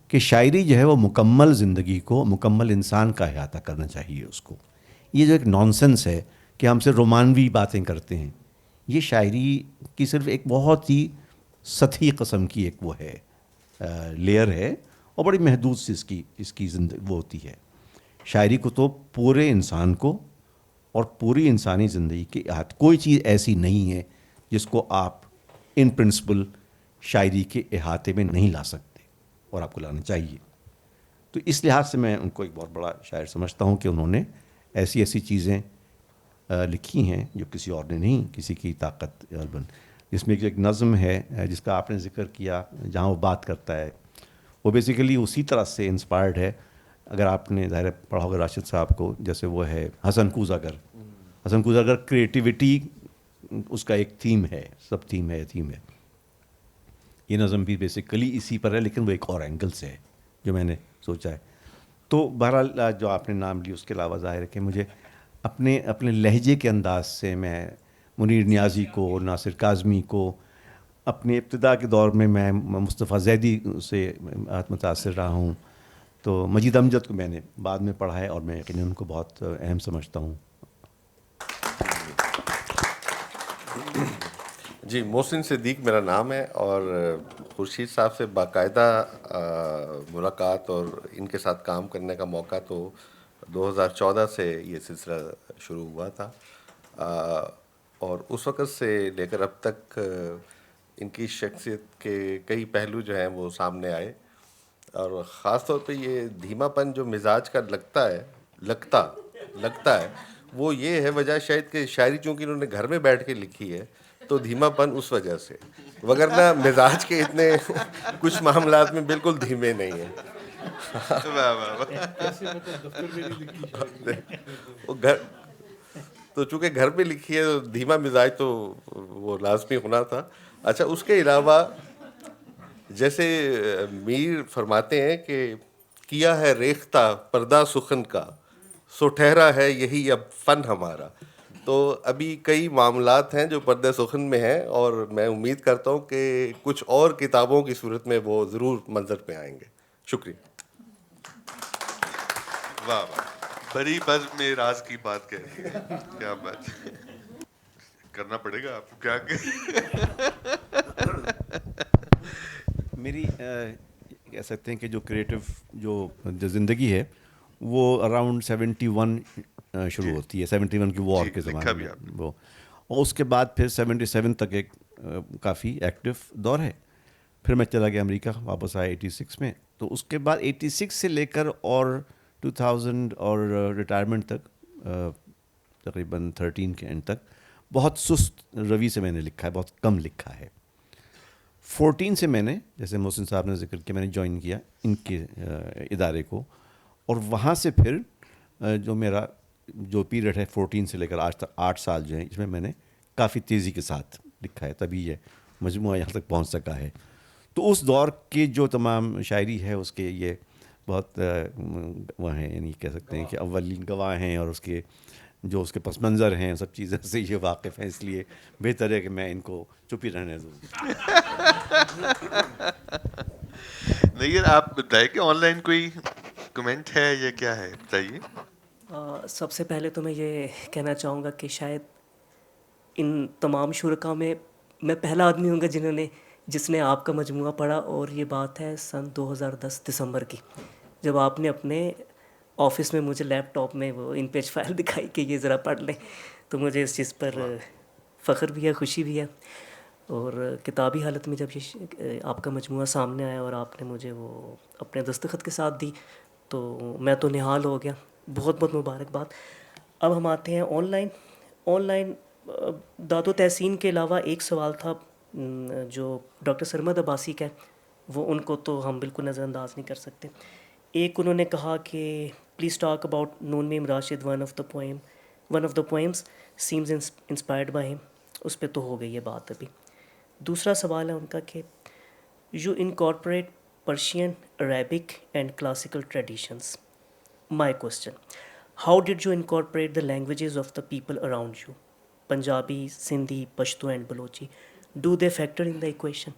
کہ شاعری جو ہے وہ مکمل زندگی کو, مکمل انسان کا احاطہ کرنا چاہیے اس کو. یہ جو ایک نانسنس ہے کہ ہم سے رومانوی باتیں کرتے ہیں, یہ شاعری کی صرف ایک بہت ہی سطحی قسم کی ایک وہ ہے لیئر ہے اور بڑی محدود سی اس کی زندگی وہ ہوتی ہے. شاعری کو تو پورے انسان کو اور پوری انسانی زندگی کے احاطے, کوئی چیز ایسی نہیں ہے جس کو آپ ان پرنسپل شاعری کے احاطے میں نہیں لا سکتے اور آپ کو لانا چاہیے. تو اس لحاظ سے میں ان کو ایک بہت بڑا شاعر سمجھتا ہوں کہ انہوں نے ایسی ایسی چیزیں لکھی ہیں جو کسی اور نے نہیں, کسی کی طاقت غالباً. جس میں ایک نظم ہے جس کا آپ نے ذکر کیا جہاں وہ بات کرتا ہے, وہ بیسیکلی اسی طرح سے انسپائرڈ ہے. اگر آپ نے ظاہر پڑھا ہوگا راشد صاحب کو, جیسے وہ ہے حسن کوزاگر. حسن کوزاگر کریٹیوٹی اس کا ایک تھیم ہے, سب تھیم ہے. یہ نظم بھی بیسیکلی اسی پر ہے لیکن وہ ایک اور اینگل سے ہے جو میں نے سوچا ہے. تو بہرحال جو آپ نے نام لی اس کے علاوہ ظاہر ہے کہ مجھے اپنے لہجے کے انداز سے میں منیر نیازی کو, ناصر کاظمی کو, اپنے ابتدا کے دور میں مصطفیٰ زیدی سے متاثر رہا ہوں. تو مجید امجد کو میں نے بعد میں پڑھا ہے اور میں یقیناً ان کو بہت اہم سمجھتا ہوں. جی, محسن صدیق میرا نام ہے اور خورشید صاحب سے باقاعدہ ملاقات اور ان کے ساتھ کام کرنے کا موقع تو 2014 سے یہ سلسلہ شروع ہوا تھا اور اس وقت سے لے کر اب تک ان کی شخصیت کے کئی پہلو جو ہیں وہ سامنے آئے اور خاص طور پہ یہ دھیما پن جو مزاج کا لگتا ہے وہ یہ ہے وجہ شاید کہ شاعری چونکہ انہوں نے گھر میں بیٹھ کے لکھی ہے تو دھیما پن اس وجہ سے, وگرنہ مزاج کے اتنے کچھ معاملات میں بالکل دھیمے نہیں ہیں. تو چونکہ گھر پہ لکھی ہے تو دھیما مزاج تو وہ لازمی ہونا تھا. اچھا, اس کے علاوہ جیسے میر فرماتے ہیں کہ کیا ہے ریختہ پردہ سخن کا سو ٹھہرا ہے یہی اب فن ہمارا. تو ابھی کئی معاملات ہیں جو پردہ سخن میں ہیں اور میں امید کرتا ہوں کہ کچھ اور کتابوں کی صورت میں وہ ضرور منظر پہ آئیں گے. شکریہ. واہ واہ, بڑی بزم میں راز کی بات کہہ رہی ہے, کیا بات کرنا پڑے گا آپ کو کیا میری کہہ سکتے ہیں کہ جو کریٹو جو زندگی ہے وہ اراؤنڈ 71 شروع ہوتی ہے, 71 کی وار کے زمانے میں وہ, اور اس کے بعد پھر 77 تک ایک کافی ایکٹیو دور ہے. پھر میں چلا گیا امریکہ, واپس آیا 86 میں. تو اس کے بعد 86 سے لے کر اور 2000 اور ریٹائرمنٹ تک تقریباً 13 کے اینڈ تک بہت سست روی سے میں نے لکھا ہے, بہت کم لکھا ہے. 14 سے میں نے, جیسے محسن صاحب نے ذکر کیا, میں نے جوائن کیا ان کے ادارے کو, اور وہاں سے پھر جو میرا جو پیریڈ ہے 14 سے لے کر آج تک 8 سال جو ہیں, اس میں نے کافی تیزی کے ساتھ لکھا ہے, تبھی یہ مجموعہ یہاں تک پہنچ سکا ہے. تو اس دور کی جو تمام شاعری ہے اس کے یہ بہت وہ ہیں, یعنی کہہ سکتے ہیں کہ اولین گواہ ہیں, اور اس کے جو اس کے پس منظر ہیں سب چیزیں سے یہ واقف ہیں, اس لیے بہتر ہے کہ میں ان کو چپ ہی رہنے دوں. نہیں آپ بتائیں کہ آن لائن کوئی کمنٹ ہے یا کیا ہے, بتائیے. سب سے پہلے تو میں یہ کہنا چاہوں گا کہ شاید ان تمام شرکاء میں میں پہلا آدمی ہوں گا جس نے آپ کا مجموعہ پڑھا, اور یہ بات ہے سن 2010 دسمبر کی, جب آپ نے اپنے آفس میں مجھے لیپ ٹاپ میں وہ ان پیج فائل دکھائی کہ یہ ذرا پڑھ لیں. تو مجھے اس چیز پر فخر بھی ہے, خوشی بھی ہے. اور کتابی حالت میں جب یہ آپ کا مجموعہ سامنے آیا اور آپ نے مجھے وہ اپنے دستخط کے ساتھ دی تو میں تو نہال ہو گیا. بہت بہت مبارکباد. اب ہم آتے ہیں آن لائن داد و تحسین کے علاوہ ایک سوال تھا جو ڈاکٹر سرمد عباسی کا ہے, وہ ان کو تو ہم بالکل نظر انداز نہیں کر سکتے. ایک انہوں نے کہا کہ please talk about Noon Meem Rashid, one of the poems seems inspired by him. اس پہ تو ہو گئی ہے بات ابھی. دوسرا سوال ہے ان کا کہ you incorporate Persian, Arabic and classical traditions. My question, how did you incorporate the languages of the people around you? Punjabi, Sindhi, Pashto and Balochi. Do they factor in the equation?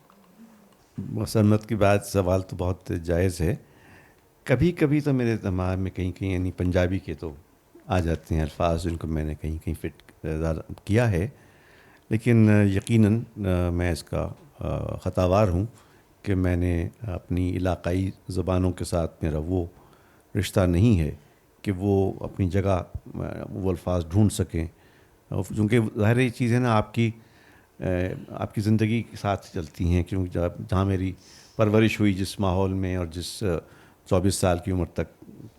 سرمت کی بات سوال تو بہت جائز ہے. کبھی کبھی تو میرے دماغ میں کہیں یعنی پنجابی کے تو آ جاتے ہیں الفاظ جن کو میں نے کہیں فٹ کیا ہے, لیکن یقیناً میں اس کا خطاوار ہوں کہ میں نے اپنی علاقائی زبانوں کے ساتھ میرا وہ رشتہ نہیں ہے کہ وہ اپنی جگہ وہ الفاظ ڈھونڈ سکیں. چونکہ ظاہر یہ چیز ہے نا, آپ کی زندگی کے ساتھ چلتی ہیں, کیونکہ جہاں میری پرورش ہوئی جس ماحول میں اور جس 24 سال کی عمر تک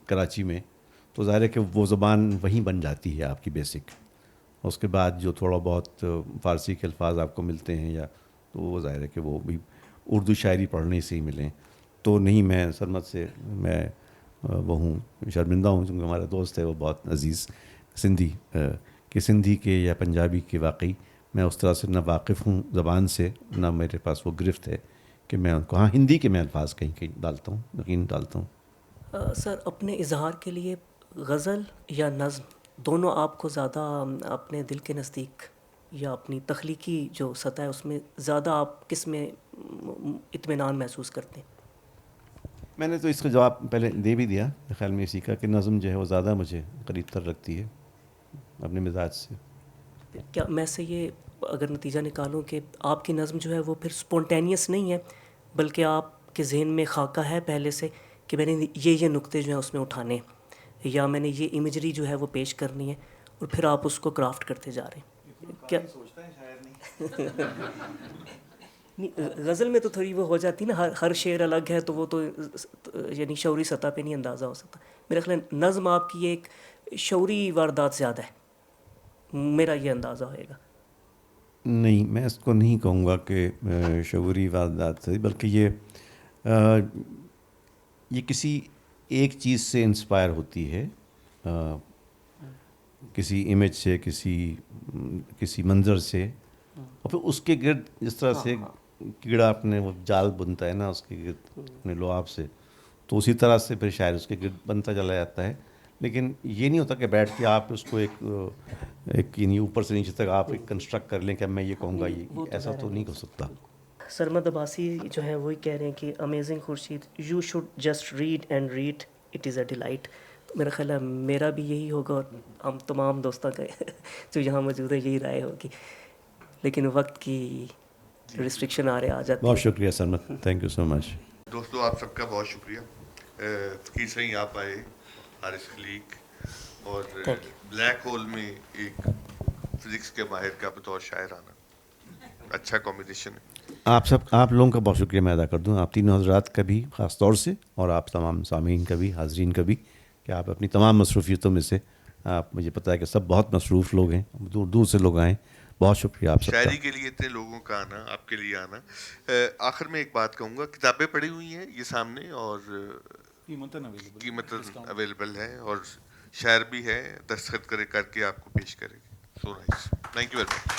کراچی میں, تو ظاہر ہے کہ وہ زبان وہیں بن جاتی ہے آپ کی بیسک. اس کے بعد جو تھوڑا بہت فارسی کے الفاظ آپ کو ملتے ہیں یا تو وہ ظاہر ہے کہ وہ بھی اردو شاعری پڑھنے سے ہی ملیں. تو نہیں, میں سرمت سے میں وہ ہوں, شرمندہ ہوں, کیونکہ ہمارا دوست ہے وہ بہت عزیز سندھی کے یا پنجابی کے, واقعی میں اس طرح سے نہ واقف ہوں زبان سے, نہ میرے پاس وہ گرفت ہے کہ میں ان کو, ہاں ہندی کے میں الفاظ کہیں ڈالتا ہوں, یقین ڈالتا ہوں. سر, اپنے اظہار کے لیے غزل یا نظم دونوں آپ کو زیادہ اپنے دل کے نزدیک یا اپنی تخلیقی جو سطح ہے اس میں زیادہ آپ کس میں اطمینان محسوس کرتے ہیں؟ میں نے تو اس کا جواب پہلے دے بھی دیا خیال میں اسی کا, کہ نظم جو ہے وہ زیادہ مجھے قریب تر رکھتی ہے اپنے مزاج سے. کیا میں سے یہ اگر نتیجہ نکالوں کہ آپ کی نظم جو ہے وہ پھر سپونٹینیس نہیں ہے, بلکہ آپ کے ذہن میں خاکہ ہے پہلے سے کہ میں نے یہ نقطے جو ہیں اس میں اٹھانے ہیں, یا میں نے یہ امیجری جو ہے وہ پیش کرنی ہے, اور پھر آپ اس کو کرافٹ کرتے جا رہے ہیں؟ کیا غزل میں تو تھوڑی وہ ہو جاتی نا, ہر شعر الگ ہے, تو وہ تو یعنی شعوری سطح پہ نہیں اندازہ ہو سکتا. میرا خیال ہے نظم آپ کی ایک شعوری واردات زیادہ ہے, میرا یہ اندازہ ہوئے گا. نہیں, میں اس کو نہیں کہوں گا کہ شعوری واردات سے, بلکہ یہ کسی ایک چیز سے انسپائر ہوتی ہے, کسی امیج سے, کسی منظر سے, اور پھر اس کے گرد جس طرح سے کیڑا اپنے وہ جال بنتا ہے نا اس کے گرد اپنے لعاب سے, تو اسی طرح سے پھر شاعر اس کے گرد بنتا چلا جاتا ہے. لیکن یہ نہیں ہوتا کہ بیٹھ کے آپ اس کو ایک یعنی اوپر سے نیچے تک آپ ایک کنسٹرکٹ کر لیں کہ میں یہ کہوں گا, یہ ایسا تو نہیں ہو سکتا. سرمد عباسی جو ہے وہی کہہ رہے ہیں کہ amazing Khurshid, you should just read and read, it is a delight. میرا خیال ہے میرا بھی یہی ہوگا, اور ہم تمام دوستوں کا جو یہاں موجود ہے یہی رائے ہوگی, لیکن وقت کی ریسٹرکشن آ جاتی ہے. بہت شکریہ سرمت, تھینک یو سو مچ. دوستوں آپ سب کا بہت شکریہ. فقیر صحیح آپ آئے, حارث خلیق, اور بلیک ہول میں ایک فزکس کے ماہر کا بطور شاعر آنا, اچھا کمبینیشن ہے. آپ لوگوں کا بہت شکریہ میں ادا کر دوں, آپ تینوں حضرات کا بھی خاص طور سے, اور آپ تمام سامعین کا بھی, حاضرین کا بھی, کہ آپ اپنی تمام مصروفیتوں میں سے, آپ مجھے پتہ ہے کہ سب بہت مصروف لوگ ہیں, دور دور سے لوگ آئیں, بہت شکریہ آپ سب کا. شاعری کے لیے اتنے لوگوں کا آنا, آپ کے لیے آنا. آخر میں ایک بات کہوں گا, کتابیں پڑھی ہوئی ہیں یہ سامنے اور قیمتاً اویلیبل ہے, اور شاعر بھی ہے, دستخط کر کے آپ کو پیش کرے گی. So nice, thank you very much.